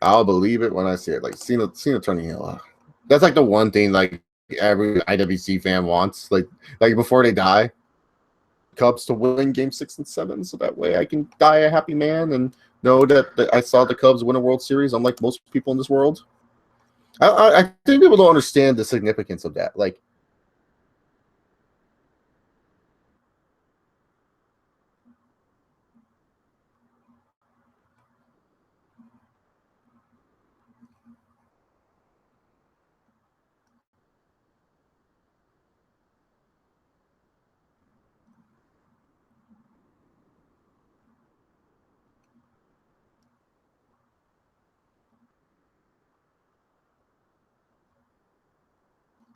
I'll believe it when I see it. Like Cena turning heel. That's like the one thing like every IWC fan wants. Like before they die, Cubs to win Game 6 and 7, so that way I can die a happy man and know that I saw the Cubs win a World Series. Unlike most people in this world, I think people don't understand the significance of that. Like,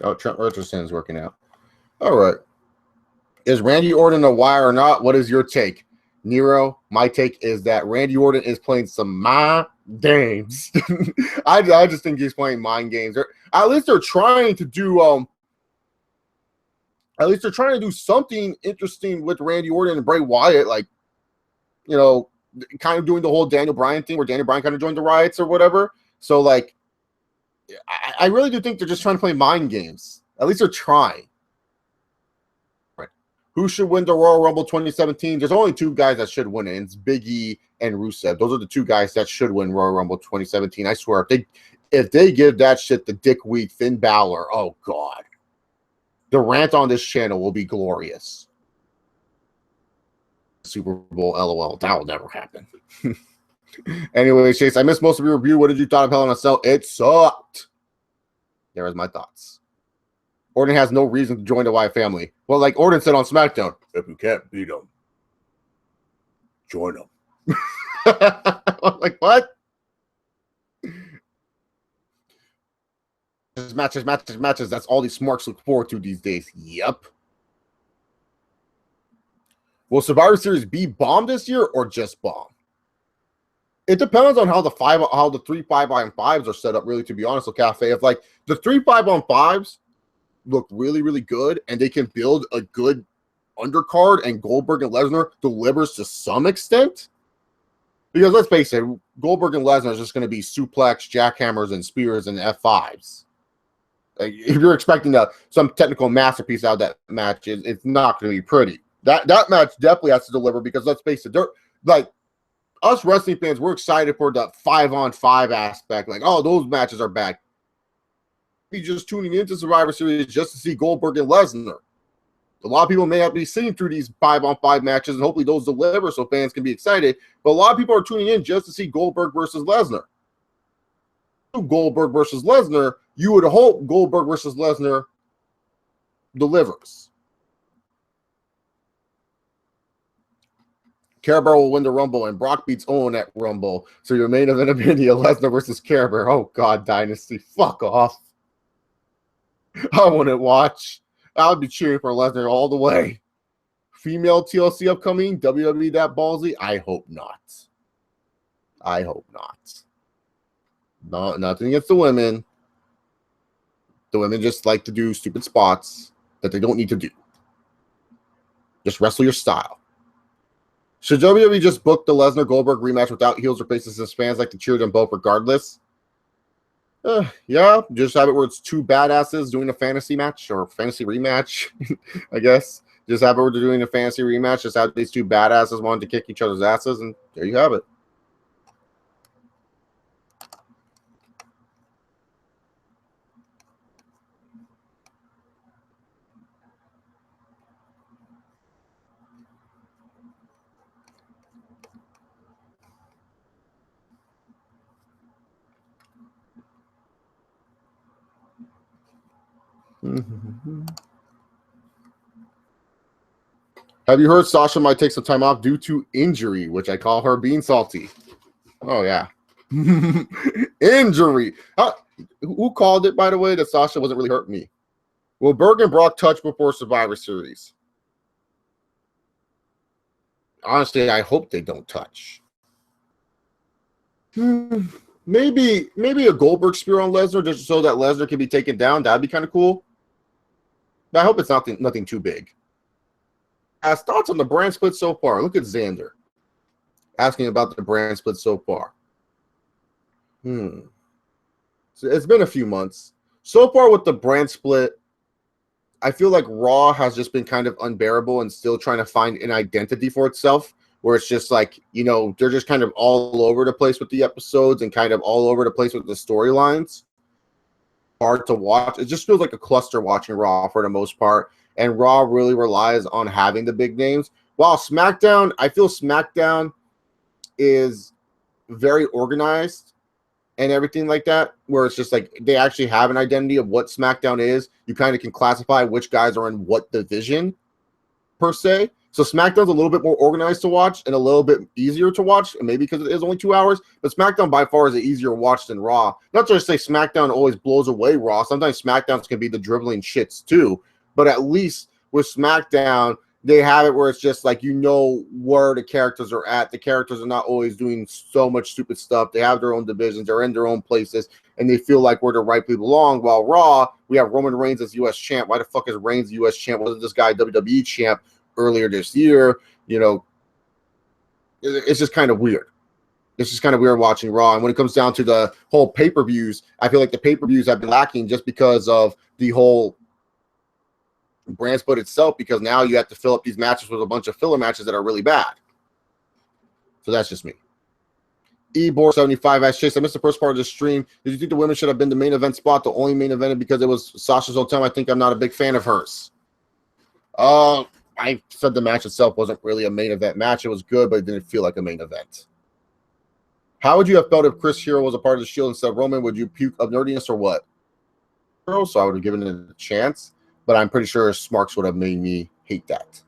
oh, Trent Richardson's working out. All right. Is Randy Orton a wire or not? What is your take? Nero, my take is that Randy Orton is playing some mind games. I just think he's playing mind games. At least they're trying to do something interesting with Randy Orton and Bray Wyatt, like, you know, kind of doing the whole Daniel Bryan thing where Daniel Bryan kind of joined the riots or whatever. So, like, I really do think they're just trying to play mind games. At least they're trying. Who should win the Royal Rumble 2017? There's only two guys that should win it. It's Big E and Rusev. Those are the two guys that should win Royal Rumble 2017. I swear, if they give that shit to Dickweed, Finn Balor, oh God. The rant on this channel will be glorious. Super Bowl, LOL. That will never happen. Anyway, Chase, I missed most of your review. What did you thought of Hell in a Cell? It sucked. There is my thoughts. Orton has no reason to join the Wyatt family. Well, like Orton said on SmackDown, if you can't beat him, join him. I'm like, what? Matches. That's all these smarks look forward to these days. Yep. Will Survivor Series be bomb this year or just bomb? It depends on how the 3 5-on-5s are set up, really, to be honest with Cafe. If like the 3 5-on-5s look really, really good and they can build a good undercard and Goldberg and Lesnar delivers to some extent, because let's face it, Goldberg and Lesnar is just going to be suplex, jackhammers, and spears and F5s. Like, if you're expecting some technical masterpiece out of that match, it's not going to be pretty. That match definitely has to deliver, because let's face it, like us wrestling fans, we're excited for the 5-on-5 aspect. Like, oh, those matches are bad. Be just tuning into Survivor Series just to see Goldberg and Lesnar. A lot of people may not be seeing through these 5-on-5 matches, and hopefully those deliver so fans can be excited. But a lot of people are tuning in just to see Goldberg versus Lesnar. Goldberg versus Lesnar, you would hope Goldberg versus Lesnar delivers. Care Bear will win the Rumble, and Brock beats Owen at Rumble. So your main event of India, Lesnar versus Care Bear. Oh, God, Dynasty. Fuck off. I wouldn't watch. I would be cheering for Lesnar all the way. Female TLC upcoming, WWE that ballsy? I hope not. I hope not. No, nothing against the women. The women just like to do stupid spots that they don't need to do. Just wrestle your style. Should WWE just book the Lesnar-Goldberg rematch without heels or faces, since fans like to cheer them both regardless? Yeah, just have it where it's two badasses doing a fantasy match or fantasy rematch, I guess. Just have it where they're doing a fantasy rematch. Just have these two badasses wanting to kick each other's asses, and there you have it. Have you heard Sasha might take some time off due to injury, which I call her being salty? Oh, yeah. Injury. Who called it, by the way, that Sasha wasn't really hurting me? Will Berg and Brock touch before Survivor Series? Honestly, I hope they don't touch. Maybe a Goldberg spear on Lesnar just so that Lesnar can be taken down. That'd be kind of cool. But I hope it's nothing too big. As thoughts on the brand split so far? Look at Xander asking about the brand split so far. So it's been a few months. So far with the brand split, I feel like Raw has just been kind of unbearable and still trying to find an identity for itself, where it's just like, you know, they're just kind of all over the place with the episodes and kind of all over the place with the storylines. Hard to watch. It just feels like a cluster watching Raw for the most part. And Raw really relies on having the big names. While SmackDown, I feel SmackDown is very organized and everything like that, where it's just like they actually have an identity of what SmackDown is. You kind of can classify which guys are in what division, per se. So SmackDown's a little bit more organized to watch and a little bit easier to watch, and maybe because it is only 2 hours. But SmackDown by far is an easier watch than Raw. Not to say SmackDown always blows away Raw. Sometimes SmackDowns can be the dribbling shits too. But at least with SmackDown, they have it where it's just like, you know where the characters are at. The characters are not always doing so much stupid stuff. They have their own divisions. They're in their own places, and they feel like where they rightfully belong. While Raw, we have Roman Reigns as U.S. champ. Why the fuck is Reigns U.S. champ? Wasn't this guy WWE champ earlier this year? You know, it's just kind of weird. It's just kind of weird watching Raw. And when it comes down to the whole pay-per-views, I feel like the pay-per-views have been lacking just because of the whole brand split itself because now you have to fill up these matches with a bunch of filler matches that are really bad. So that's just me. Ebor75 asks Chase, I missed the first part of the stream. Did you think the women should have been the main event spot, the only main event because it was Sasha's whole time? I think I'm not a big fan of hers. I said the match itself wasn't really a main event match. It was good, but it didn't feel like a main event. How would you have felt if Chris Hero was a part of the Shield instead of Roman? Would you puke of nerdiness or what? So I would have given it a chance, but I'm pretty sure Smarks would have made me hate that.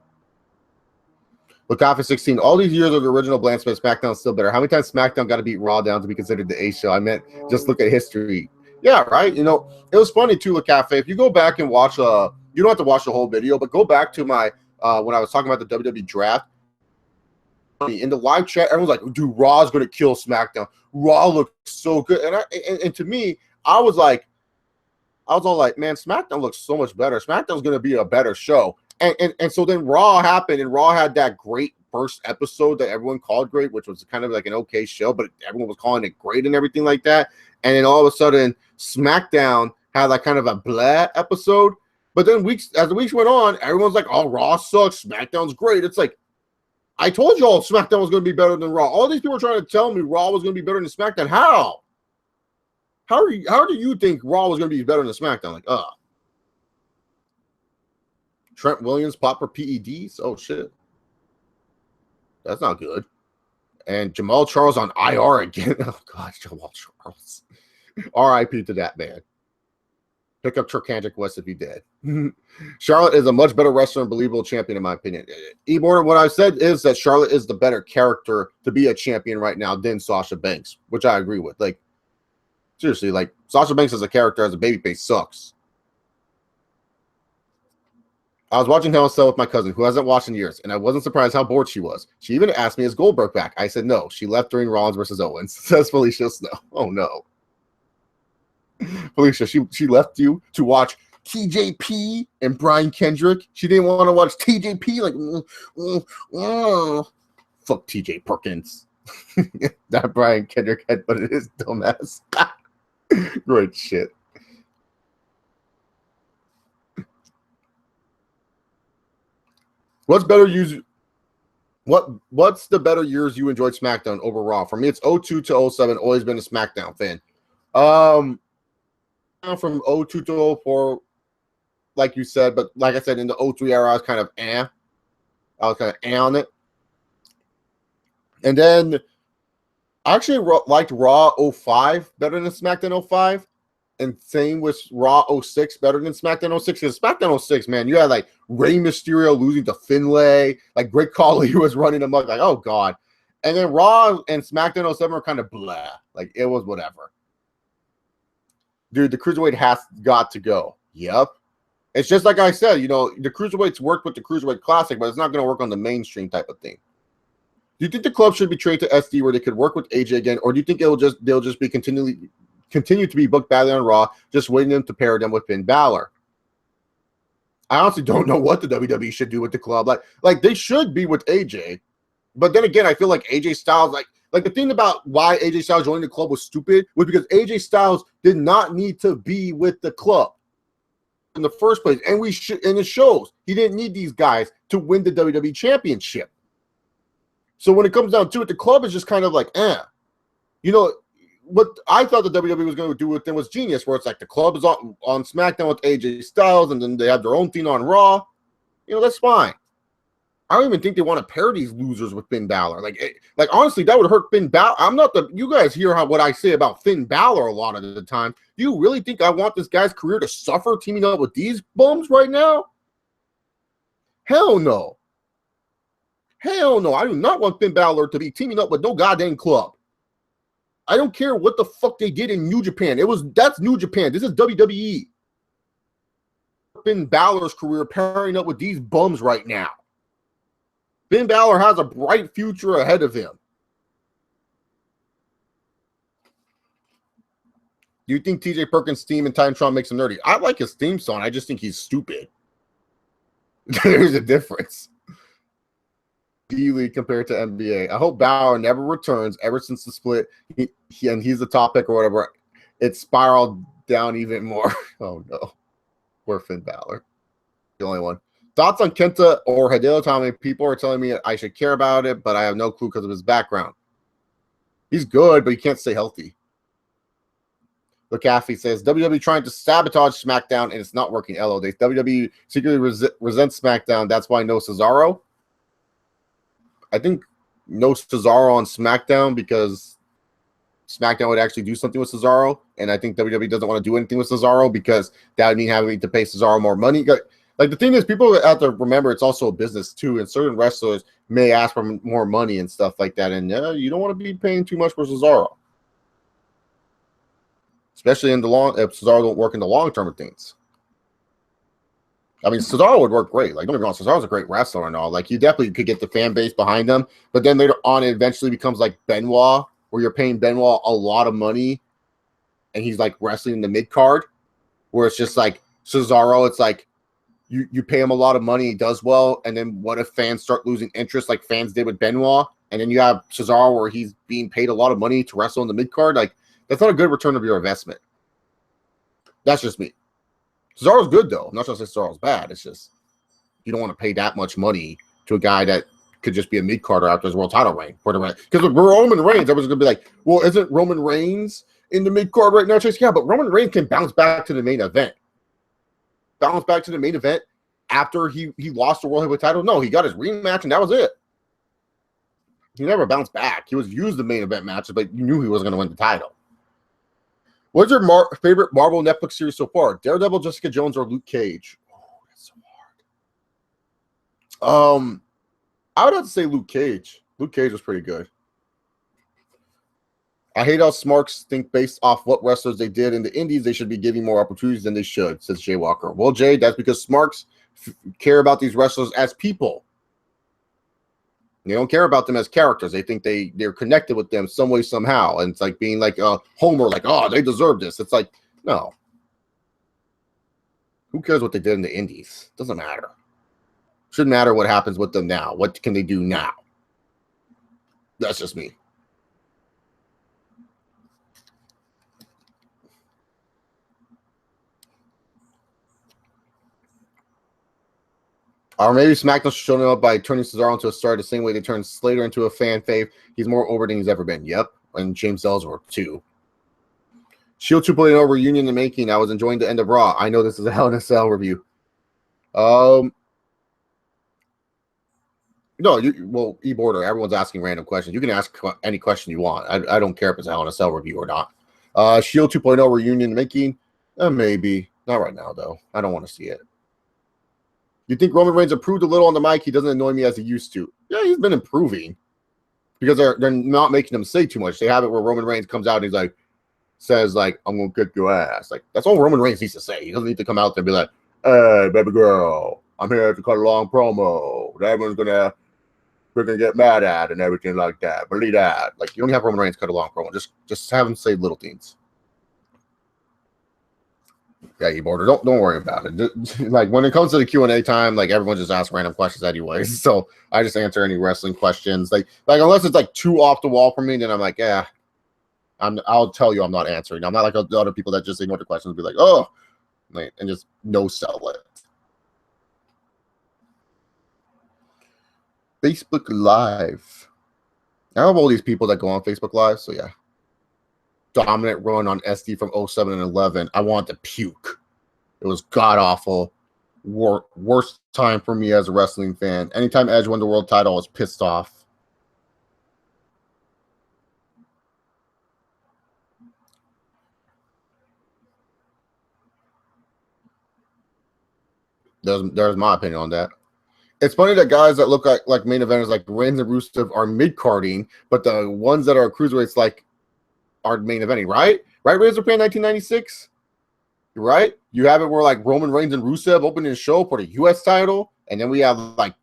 Look off at 16. All these years of the original Bland Smith, SmackDown is still better. How many times SmackDown got to beat Raw down to be considered the A show? I meant just look at history. Yeah, right. You know, it was funny too, Le Cafe. If you go back and watch, you don't have to watch the whole video, but go back to my when I was talking about the WWE draft. In the live chat, everyone's like, "Dude, Raw's going to kill SmackDown. Raw looks so good." And to me, I was all like, "Man, SmackDown looks so much better. SmackDown's going to be a better show." And so then Raw happened, and Raw had that great first episode that everyone called great, which was kind of like an okay show, but everyone was calling it great and everything like that. And then all of a sudden, SmackDown had like kind of a blah episode. But then as the weeks went on, everyone's like, "Oh, Raw sucks. SmackDown's great." It's like, I told you all SmackDown was going to be better than Raw. All these people are trying to tell me Raw was going to be better than SmackDown. How? How do you think Raw was going to be better than SmackDown? Like, Trent Williams pop for PEDs? Oh, shit. That's not good. And Jamal Charles on IR again. Oh, God, Jamal Charles. RIP to that man. Pick up Turkandrick West if he did. Charlotte is a much better wrestler and believable champion, in my opinion. Eborn, what I've said is that Charlotte is the better character to be a champion right now than Sasha Banks, which I agree with. Like, seriously, like, Sasha Banks as a character, as a babyface, sucks. I was watching Hell in a Cell with my cousin, who hasn't watched in years, and I wasn't surprised how bored she was. She even asked me, is Goldberg back? I said no. She left during Rollins versus Owens. Says Felicia Snow. Oh, no. Felicia, she left you to watch TJP and Brian Kendrick. She didn't want to watch TJP. Like, fuck TJ Perkins. That Brian Kendrick headbutted his dumbass. Great shit. What's the better years you enjoyed SmackDown over Raw? For me, it's 02 to 07. Always been a SmackDown fan. From 02 to 04, like you said, but like I said, in the 03 era, I was kind of on it. And then I actually liked Raw 05 better than SmackDown 05. And same with Raw 06 better than SmackDown 06. Because SmackDown 06, man, you had like Rey Mysterio losing to Finlay, like Great Khali was running amok, like, oh God. And then Raw and SmackDown 07 were kind of blah. Like, it was whatever. Dude, the Cruiserweight has got to go. Yep. It's just like I said, you know, the Cruiserweights worked with the Cruiserweight Classic, but it's not going to work on the mainstream type of thing. Do you think the club should be traded to SD where they could work with AJ again, or do you think they'll just be continue to be booked badly on Raw, just waiting them to pair them with Finn Balor? I honestly don't know what the WWE should do with the club. Like they should be with AJ, but then again, I feel like AJ Styles, like the thing about why AJ Styles joining the club was stupid was because AJ Styles did not need to be with the club in the first place, and it shows he didn't need these guys to win the WWE Championship. So when it comes down to it, the club is just kind of like, you know. What I thought the WWE was going to do with them was genius, where it's like the club is on SmackDown with AJ Styles, and then they have their own thing on Raw. You know, that's fine. I don't even think they want to pair these losers with Finn Balor. Like honestly, that would hurt Finn Balor. You guys hear what I say about Finn Balor a lot of the time. Do you really think I want this guy's career to suffer teaming up with these bums right now? Hell no. Hell no. I do not want Finn Balor to be teaming up with no goddamn club. I don't care what the fuck they did in New Japan. That's New Japan. This is WWE. Finn Balor's career pairing up with these bums right now. Finn Balor has a bright future ahead of him. Do you think TJ Perkins' theme in Titantron makes him nerdy? I like his theme song. I just think he's stupid. There's a difference. D-League compared to NBA. I hope Balor never returns. Ever since the split, he's the top pick or whatever, it spiraled down even more. Oh no, poor Finn Balor. the only one. Thoughts on Kenta or Hideo Itami? People are telling me I should care about it, but I have no clue because of his background. He's good, but he can't stay healthy. McAfee says WWE trying to sabotage SmackDown and it's not working. LO days. WWE secretly resents SmackDown. That's why no Cesaro. I think no Cesaro on SmackDown because SmackDown would actually do something with Cesaro, and I think WWE doesn't want to do anything with Cesaro because that would mean having to pay Cesaro more money. Like the thing is, people have to remember it's also a business too, and certain wrestlers may ask for more money and stuff like that, and you don't want to be paying too much for Cesaro. Especially in the long, if Cesaro don't work in the long term of things. I mean, Cesaro would work great. Like, don't get me wrong, Cesaro's a great wrestler and all. Like, you definitely could get the fan base behind him. But then later on, it eventually becomes like Benoit, where you're paying Benoit a lot of money, and he's like wrestling in the mid card, where it's just like Cesaro. It's like you pay him a lot of money, he does well, and then what if fans start losing interest, like fans did with Benoit, and then you have Cesaro where he's being paid a lot of money to wrestle in the mid card, like. That's not a good return of your investment. That's just me. Cesaro's good, though. I'm not trying to say Cesaro's bad. It's just you don't want to pay that much money to a guy that could just be a mid-carder after his world title reign. Because with Roman Reigns, everyone's going to be like, well, isn't Roman Reigns in the mid-card right now? Chase? Yeah, but Roman Reigns can bounce back to the main event. Bounce back to the main event after he lost the World Heavyweight title? No, he got his rematch, and that was it. He never bounced back. He was used the main event matches, but you knew he wasn't going to win the title. What's your favorite Marvel Netflix series so far? Daredevil, Jessica Jones, or Luke Cage? Oh, that's so hard. I would have to say Luke Cage. Luke Cage was pretty good. I hate how Smarks think based off what wrestlers they did in the indies, they should be giving more opportunities than they should, says Jay Walker. Well, Jay, that's because Smarks care about these wrestlers as people. They don't care about them as characters. They think they're connected with them some way, somehow. And it's like being like Homer, like, oh, they deserve this. It's like, no. Who cares what they did in the indies? Doesn't matter. Shouldn't matter what happens with them now. What can they do now? That's just me. Or maybe SmackDown should show him up by turning Cesaro into a star the same way they turned Slater into a fan fave. He's more over than he's ever been. Yep. And James Ellsworth, too. Shield 2.0 reunion in the making. I was enjoying the end of Raw. I know this is a Hell in a Cell review. No, well, E-Border, everyone's asking random questions. You can ask any question you want. I don't care if it's a Hell in a Cell review or not. Shield 2.0 reunion in the making. Maybe. Not right now, though. I don't want to see it. You think Roman Reigns improved a little on the mic? He doesn't annoy me as he used to. Yeah, he's been improving because they're not making him say too much. They have it where Roman Reigns comes out and he's like, says like, "I'm gonna kick your ass." Like that's all Roman Reigns needs to say. He doesn't need to come out there and be like, "Hey, baby girl, I'm here to cut a long promo that everyone's gonna get mad at and everything like that." Believe that. Like you don't have Roman Reigns cut a long promo. Just have him say little things. Yeah, you border. Don't worry about it. Like when it comes to the Q&A time, like everyone just asks random questions anyways. So I just answer any wrestling questions. Like unless it's like too off the wall for me, then I'm like, yeah, I'll tell you I'm not answering. I'm not like the other people that just ignore the questions and be like, oh, and just no sell it. Facebook Live. I have all these people that go on Facebook Live, so yeah. Dominant run on SD from 07 and 11. I want to puke. It was god-awful. Worst time for me as a wrestling fan. Anytime Edge won the world title, I was pissed off. There's my opinion on that. It's funny that guys that look like main eventers like Reigns and Rusev are mid-carding, but the ones that are cruiserweights like are main eventing, right? Right, Razor Pan 1996? Right? You have it where like Roman Reigns and Rusev opening the show for the US title, and then we have like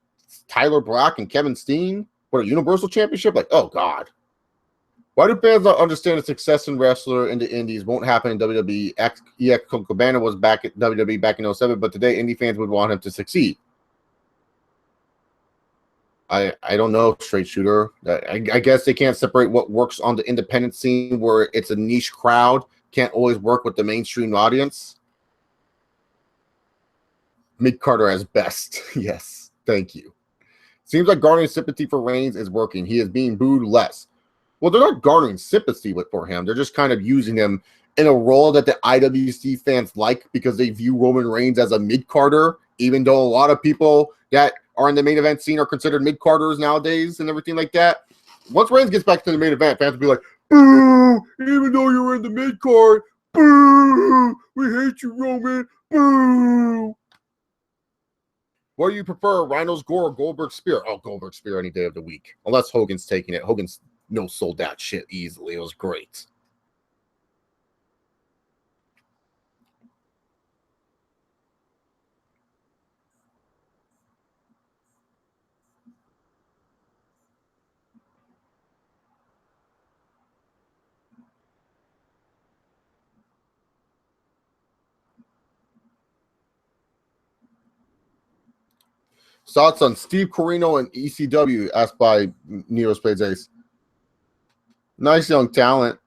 Tyler Black and Kevin Steen for the Universal Championship. Like, oh God. Why do fans not understand a success in wrestler in the indies won't happen in WWE? EX Cabana was back at WWE back in 07, but today indie fans would want him to succeed. I don't know, straight shooter. I guess they can't separate what works on the independent scene where it's a niche crowd, can't always work with the mainstream audience. Mid-Carter as best. Yes, thank you. Seems like garnering sympathy for Reigns is working. He is being booed less. Well, they're not garnering sympathy for him. They're just kind of using him in a role that the IWC fans like because they view Roman Reigns as a mid-carder, even though a lot of people that are in the main event scene are considered mid-carders nowadays and everything like that. Once Reigns gets back to the main event, fans will be like, boo, even though you're in the mid-card, boo, we hate you, Roman, boo. What do you prefer, Rhino's Gore or Goldberg's Spear? Oh, Goldberg's Spear any day of the week. Unless Hogan's taking it. Hogan's sold that shit easily. It was great. Thoughts on Steve Corino and ECW, asked by Neo Spades Ace. Nice young talent.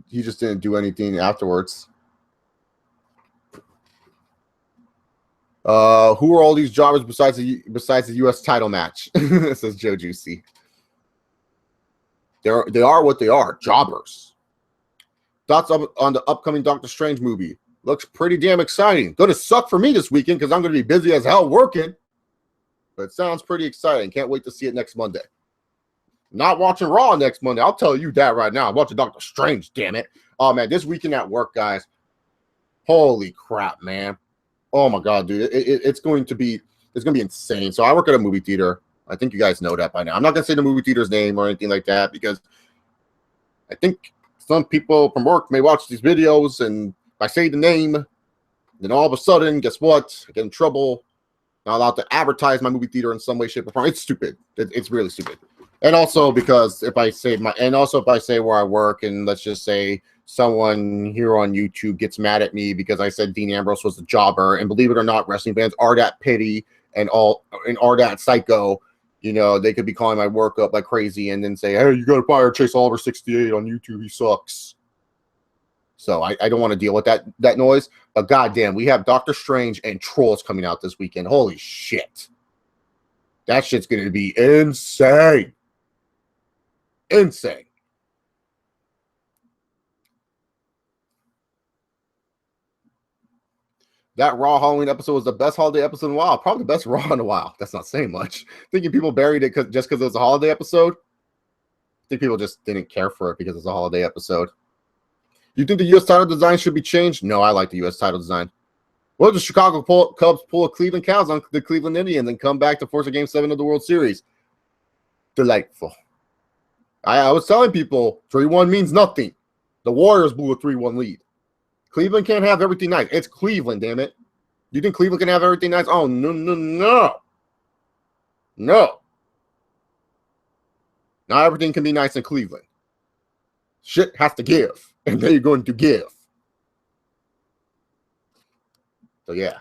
He just didn't do anything afterwards. Who are all these jobbers besides the U.S. title match? Says Joe Juicy. They are what they are, jobbers. Thoughts on the upcoming Doctor Strange movie? Looks pretty damn exciting. Going to suck for me this weekend because I'm going to be busy as hell working. But it sounds pretty exciting. Can't wait to see it next Monday. Not watching Raw next Monday. I'll tell you that right now. I'm watching Doctor Strange, damn it. Oh, man, this weekend at work, guys. Holy crap, man. Oh, my God, dude. It's going to be insane. So I work at a movie theater. I think you guys know that by now. I'm not going to say the movie theater's name or anything like that because I think some people from work may watch these videos, and if I say the name, then all of a sudden, guess what? I get in trouble. Not allowed to advertise my movie theater in some way, shape, or form. It's stupid. It's really stupid. And also because if I say where I work, and let's just say someone here on YouTube gets mad at me because I said Dean Ambrose was a jobber, and believe it or not, wrestling fans are that petty and are that psycho. You know, they could be calling my work up like crazy and then say, hey, you got to fire Chase Oliver 68 on YouTube. He sucks. So I don't want to deal with that noise. But goddamn, we have Doctor Strange and Trolls coming out this weekend. Holy shit. That shit's going to be insane. Insane. That Raw Halloween episode was the best holiday episode in a while. Probably the best Raw in a while. That's not saying much. Thinking people buried it just because it was a holiday episode. I think people just didn't care for it because it's a holiday episode. You think the U.S. title design should be changed? No, I like the U.S. title design. What if the Chicago Cubs pull a Cleveland Cavs on the Cleveland Indians and come back to force a Game 7 of the World Series? Delightful. I was telling people 3-1 means nothing. The Warriors blew a 3-1 lead. Cleveland can't have everything nice. It's Cleveland, damn it. You think Cleveland can have everything nice? Oh, no. No. Not everything can be nice in Cleveland. Shit has to give. And they're going to give. So, yeah.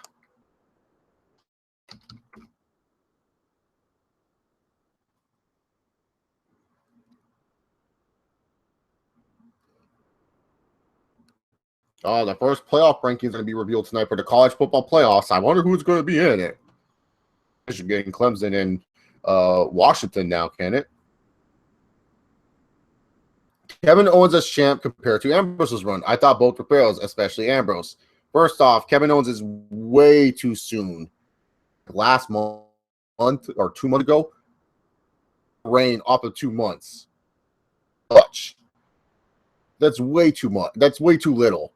Oh, the first playoff ranking is going to be revealed tonight for the college football playoffs. I wonder who's going to be in it. Michigan, Clemson, and Washington now, can it? Kevin Owens as champ compared to Ambrose's run. I thought both were fails, especially Ambrose. First off, Kevin Owens is way too soon. Last month or 2 months ago, reign off of 2 months. Much. That's way too much. That's way too little.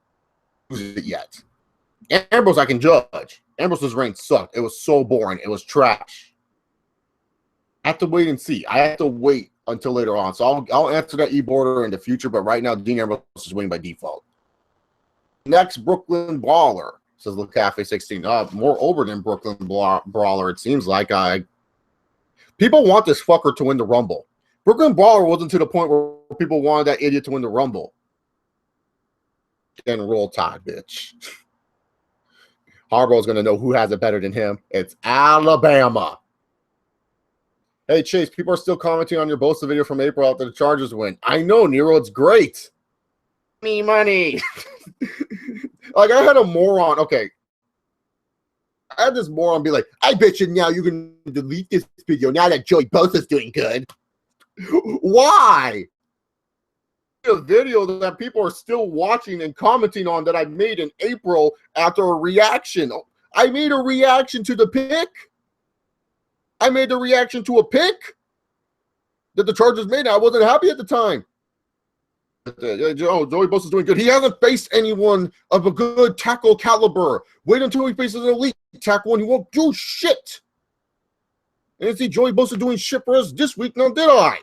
It yet. Ambrose, I can judge. Ambrose's reign sucked. It was so boring. It was trash. I have to wait and see. I have to wait until later on. So I'll answer that e-border in the future, but right now, Dean Ambrose is winning by default. Next, Brooklyn Brawler, says LeCafe 16. More over than Brooklyn Brawler, it seems like. People want this fucker to win the Rumble. Brooklyn Brawler wasn't to the point where people wanted that idiot to win the Rumble. Then roll tide, bitch. Harbaugh's going to know who has it better than him. It's Alabama. Hey, Chase, people are still commenting on your Bosa video from April after the Chargers win. I know, Nero, it's great. Me money. Like, I had a moron. Okay. I had this moron be like, I bet you now you're going to delete this video now that Joey Bosa's doing good. Why? A video that people are still watching and commenting on that I made in April after a reaction. I made a reaction to the pick. I made the reaction to a pick that the Chargers made. I wasn't happy at the time. Oh, Joey Bosa's doing good. He hasn't faced anyone of a good tackle caliber. Wait until he faces an elite tackle and he won't do shit. I didn't see Joey Bosa doing shit for us this week, now did I?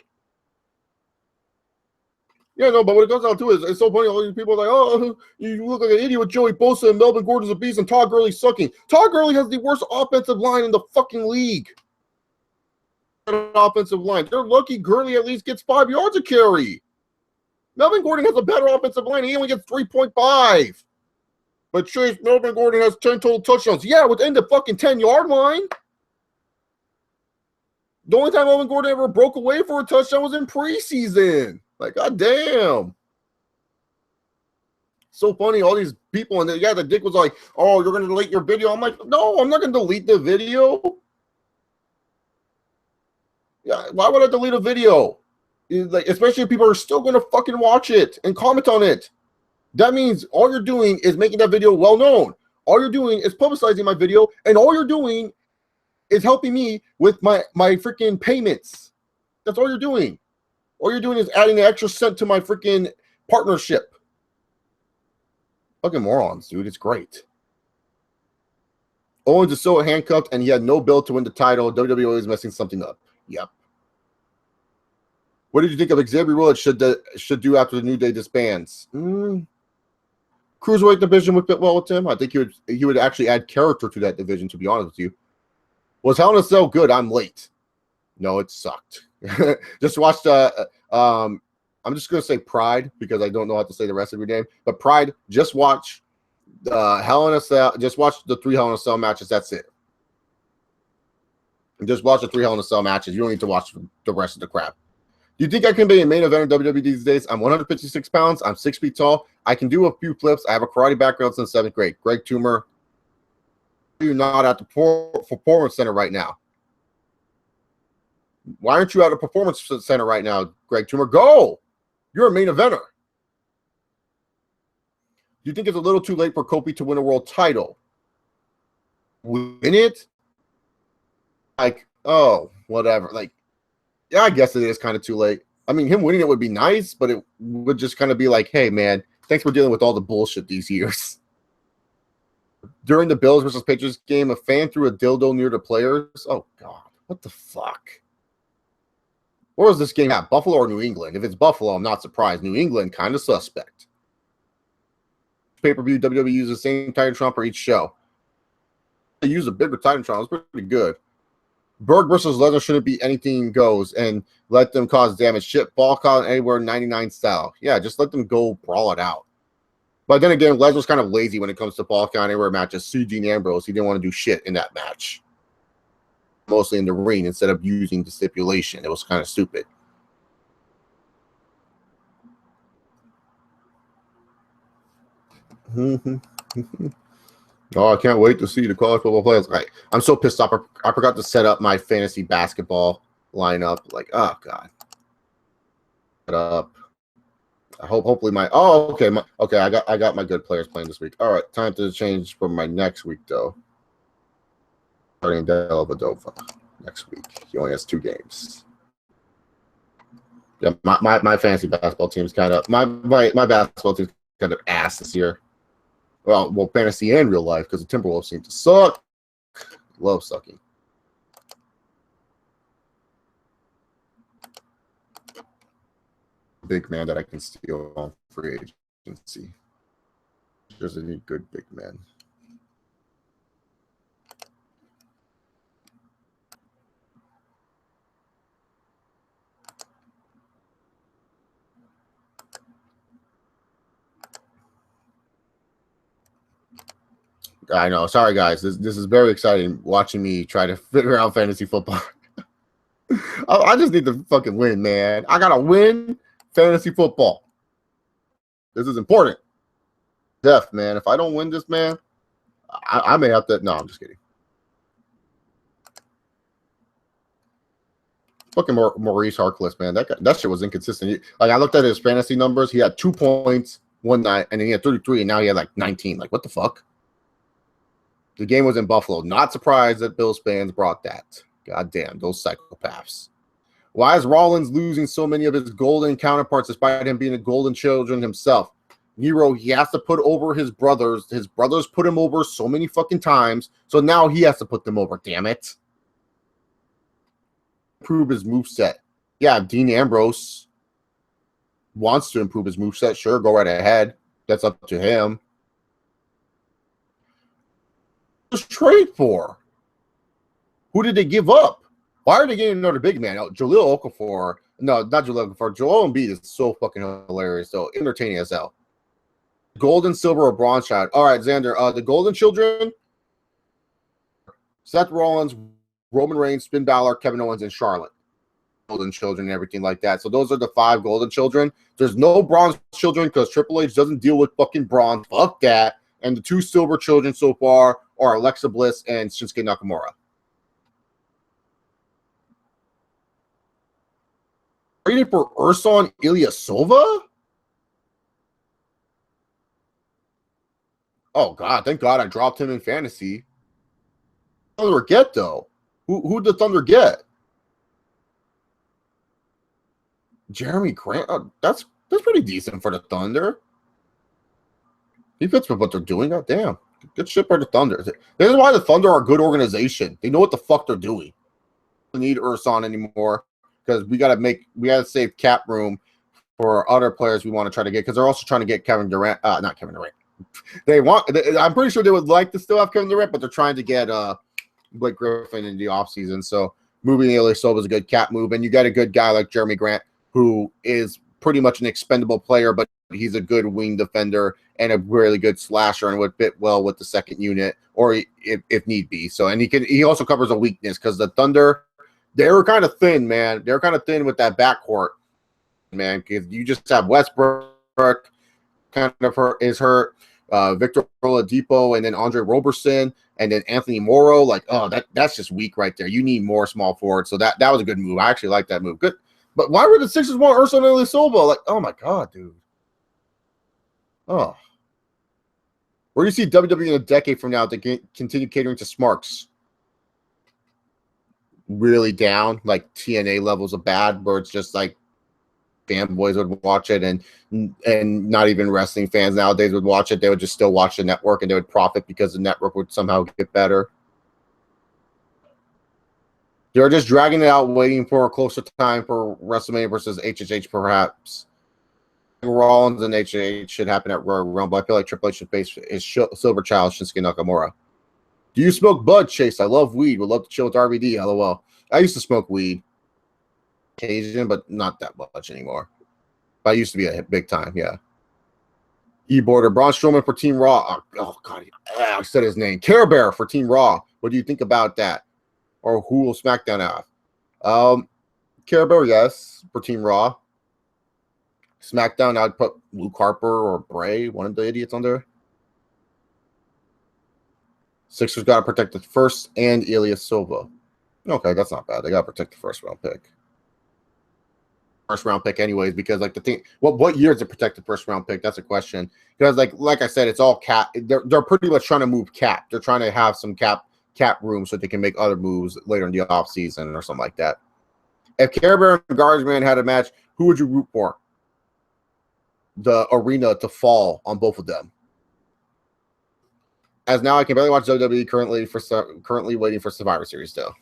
Yeah, no, but what it comes down to is, it's so funny. All these people are like, oh, you look like an idiot with Joey Bosa and Melvin Gordon's a beast and Todd Gurley sucking. Todd Gurley has the worst offensive line in the fucking league. Offensive line. They're lucky Gurley at least gets 5 yards a carry. Melvin Gordon has a better offensive line. He only gets 3.5. But Chase, Melvin Gordon has 10 total touchdowns. Yeah, within the fucking 10-yard line. The only time Melvin Gordon ever broke away for a touchdown was in preseason. Like, goddamn. So funny, all these people. And yeah, the dick was like, oh, you're going to delete your video. I'm like, no, I'm not going to delete the video. Yeah, why would I delete a video? Like, especially if people are still going to fucking watch it and comment on it. That means all you're doing is making that video well known. All you're doing is publicizing my video, and all you're doing is helping me with my freaking payments. That's all you're doing. All you're doing is adding an extra cent to my freaking partnership. Fucking morons, dude. It's great. Owens is so handcuffed, and he had no build to win the title. WWE is messing something up. Yep. What did you think of Xavier Woods should do after the New Day disbands? Cruiserweight division would fit well with him. I think he would actually add character to that division, to be honest with you. Was Hell in a Cell good? I'm late. No, it sucked. Just watched I'm just gonna say Pride because I don't know how to say the rest of your name. But Pride, just watch Hell in a Cell, just watch the 3 Hell in a Cell matches. That's it. Just watch the 3 Hell in a Cell matches. You don't need to watch the rest of the crap. Do you think I can be a main event in WWE these days? I'm 156 pounds. I'm 6 feet tall. I can do a few flips. I have a karate background since 7th grade. Greg Toomer, you're not at the Performance Center right now. Why aren't you at a Performance Center right now, Greg Toomer? Go! You're a main eventer. Do you think it's a little too late for Kofi to win a world title? Win it? Like, oh, whatever. Like, yeah, I guess it is kind of too late. I mean, him winning it would be nice, but it would just kind of be like, hey, man, thanks for dealing with all the bullshit these years. During the Bills versus Patriots game, a fan threw a dildo near the players. Oh, God. What the fuck? Where was this game at? Buffalo or New England? If it's Buffalo, I'm not surprised. New England, kind of suspect. Pay-per-view, WWE uses the same Titantron for each show. They use a bigger Titantron. It's pretty good. Berg versus Lesnar shouldn't be anything goes and let them cause damage. Shit, ball call anywhere 99 style. Yeah, just let them go brawl it out. But then again, Lesnar's kind of lazy when it comes to ball count anywhere matches. Eugene Ambrose, he didn't want to do shit in that match. Mostly in the ring instead of using the stipulation. It was kind of stupid. Oh, I can't wait to see the college football players. Right. I'm so pissed off. I forgot to set up my fantasy basketball lineup. Like, oh, God. Set up. I hopefully my I got my good players playing this week. All right, time to change for my next week though. Starting Dellavedova next week. He only has 2 games. Yeah, my fantasy basketball team's kind of my basketball team's kind of ass this year. Well, fantasy and real life because the Timberwolves seem to suck. Love sucking. Big man that I can steal on free agency. There's any good big man. I know. Sorry, guys. This is very exciting watching me try to figure out fantasy football. I just need to fucking win, man. I gotta win fantasy football. This is important. Man. If I don't win this, man, I may have to. No, I'm just kidding. Fucking Maurice Harkless, man. That shit was inconsistent. Like, I looked at his fantasy numbers. He had 2 points one night, and then he had 33, and now he had like 19. Like, what the fuck? The game was in Buffalo. Not surprised that Bills fans brought that. God damn, those psychopaths. Why is Rollins losing so many of his golden counterparts despite him being a golden children himself? Nero, he has to put over his brothers. His brothers put him over so many fucking times, so now he has to put them over, damn it. Improve his moveset. Yeah, Dean Ambrose wants to improve his moveset. Sure, go right ahead. That's up to him. What's trade for? Who did they give up? Why are they getting another big man? Oh, Jaleel Okafor. No, not Jaleel Okafor. Joel Embiid is so fucking hilarious, though. Entertaining as hell. Gold and silver or bronze shot. All right, Xander. The Golden Children. Seth Rollins, Roman Reigns, Finn Balor, Kevin Owens, and Charlotte. Golden Children and everything like that. So those are the 5 Golden Children. There's no Bronze Children because Triple H doesn't deal with fucking bronze. Fuck that. And the 2 Silver Children so far are Alexa Bliss and Shinsuke Nakamura. Waiting for Urson Ilyasova? Oh, God. Thank God I dropped him in fantasy. Thunder get, though? Who'd the Thunder get? Jeremy Grant? Oh, that's pretty decent for the Thunder. He fits with what they're doing. God damn. Good shit by the Thunder. This is why the Thunder are a good organization. They know what the fuck they're doing. We don't need Urson anymore because we gotta save cap room for other players we want to try to get because they're also trying to get Kevin Durant. Not Kevin Durant. I'm pretty sure they would like to still have Kevin Durant, but they're trying to get Blake Griffin in the offseason. So moving Ilyasova is a good cap move, and you got a good guy like Jeremy Grant who is pretty much an expendable player, but he's a good wing defender and a really good slasher and would fit well with the second unit or if need be. So, and he also covers a weakness because the Thunder, they were kind of thin, man. They're kind of thin with that backcourt, man, because you just have Westbrook kind of hurt, Victor Oladipo, and then Andre Roberson, and then Anthony Morrow. Like, oh, that's just weak right there. You need more small forwards. So that was a good move. I actually like that move. Good. But why were the Sixers want Urson Ilyasova? Like, oh my God, dude. Oh. Where do you see WWE in a decade from now to continue catering to smarks? Really down, like TNA levels of bad, where it's just like fanboys would watch it and not even wrestling fans nowadays would watch it. They would just still watch the network and they would profit because the network would somehow get better. They're just dragging it out, waiting for a closer time for WrestleMania versus HHH, perhaps. Rollins and HHH should happen at Royal Rumble. I feel like Triple H should face his silver child, Shinsuke Nakamura. Do you smoke bud, Chase? I love weed. Would love to chill with RVD. LOL. I used to smoke weed occasion, but not that much anymore. But I used to be a big time, yeah. E-Border, Braun Strowman for Team Raw. Oh, God. I said his name. Care Bear for Team Raw. What do you think about that? Or who will SmackDown have? Care Bear, yes, for Team Raw. SmackDown, I'd put Luke Harper or Bray, one of the idiots on there. Sixers got to protect the first and Ilyasova. Okay, that's not bad. They got to protect the first-round pick. First-round pick anyways, because, like, the thing – what year is it protect the first-round pick? That's a question. Because, like I said, it's all cap. They're pretty much trying to move cap. They're trying to have some cap room so they can make other moves later in the offseason or something like that. If Care Bear and Guardsman had a match, who would you root for? The arena to fall on both of them. As now, I can barely watch WWE currently waiting for Survivor Series, though.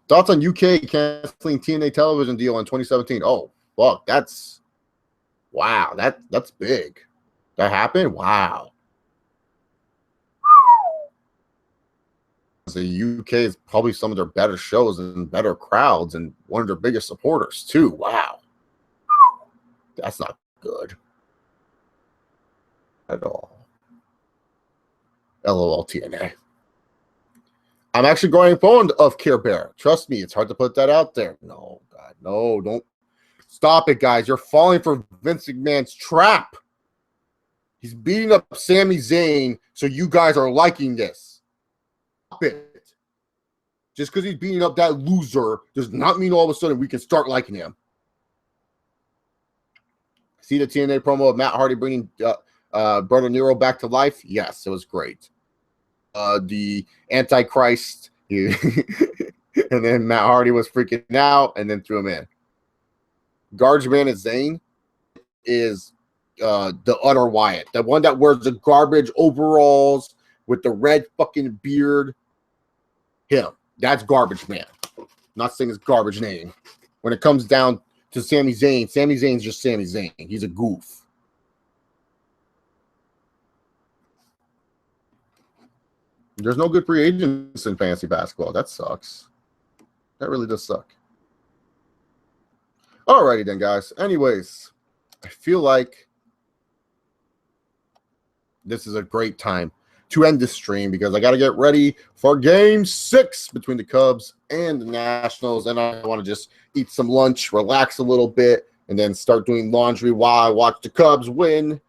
Thoughts on UK canceling TNA television deal in 2017? Oh, fuck, that's big. That happened? Wow. The UK is probably some of their better shows and better crowds and one of their biggest supporters, too. Wow. That's not good at all. LOL TNA. I'm actually growing fond of Care Bear. Trust me, it's hard to put that out there. No, God, no, don't. Stop it, guys. You're falling for Vince McMahon's trap. He's beating up Sami Zayn, so you guys are liking this. Stop it. Just because he's beating up that loser does not mean all of a sudden we can start liking him. See the TNA promo of Matt Hardy bringing Brother Nero back to life? Yes, it was great. The Antichrist, and then Matt Hardy was freaking out and then threw him in. Garbage Man and Zayn is the utter Wyatt, the one that wears the garbage overalls with the red fucking beard. Him. That's Garbage Man. I'm not saying his garbage name. When it comes down to Sami Zayn's just Sami Zayn. He's a goof. There's no good free agents in fantasy basketball. That sucks. That really does suck. Alrighty then, guys. Anyways, I feel like this is a great time to end this stream because I got to get ready for Game 6 between the Cubs and the Nationals, and I want to just eat some lunch, relax a little bit, and then start doing laundry while I watch the Cubs win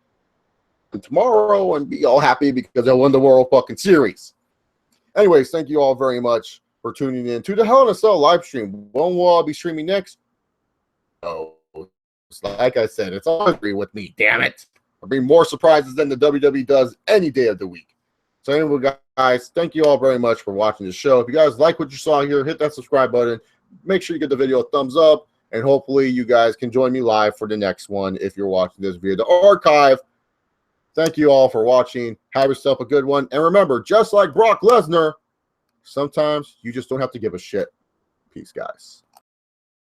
tomorrow and be all happy because they'll win the World fucking Series. Anyways, thank you all very much for tuning in to the Hell in a Cell live stream. When will I be streaming next? Oh, like I said, it's all agree with me, damn it. I'll bring more surprises than the WWE does any day of the week. So anyway, guys, thank you all very much for watching the show. If you guys like what you saw here, hit that subscribe button. Make sure you give the video a thumbs up, and hopefully you guys can join me live for the next one if you're watching this via the archive. Thank you all for watching. Have yourself a good one. And remember, just like Brock Lesnar, sometimes you just don't have to give a shit. Peace, guys.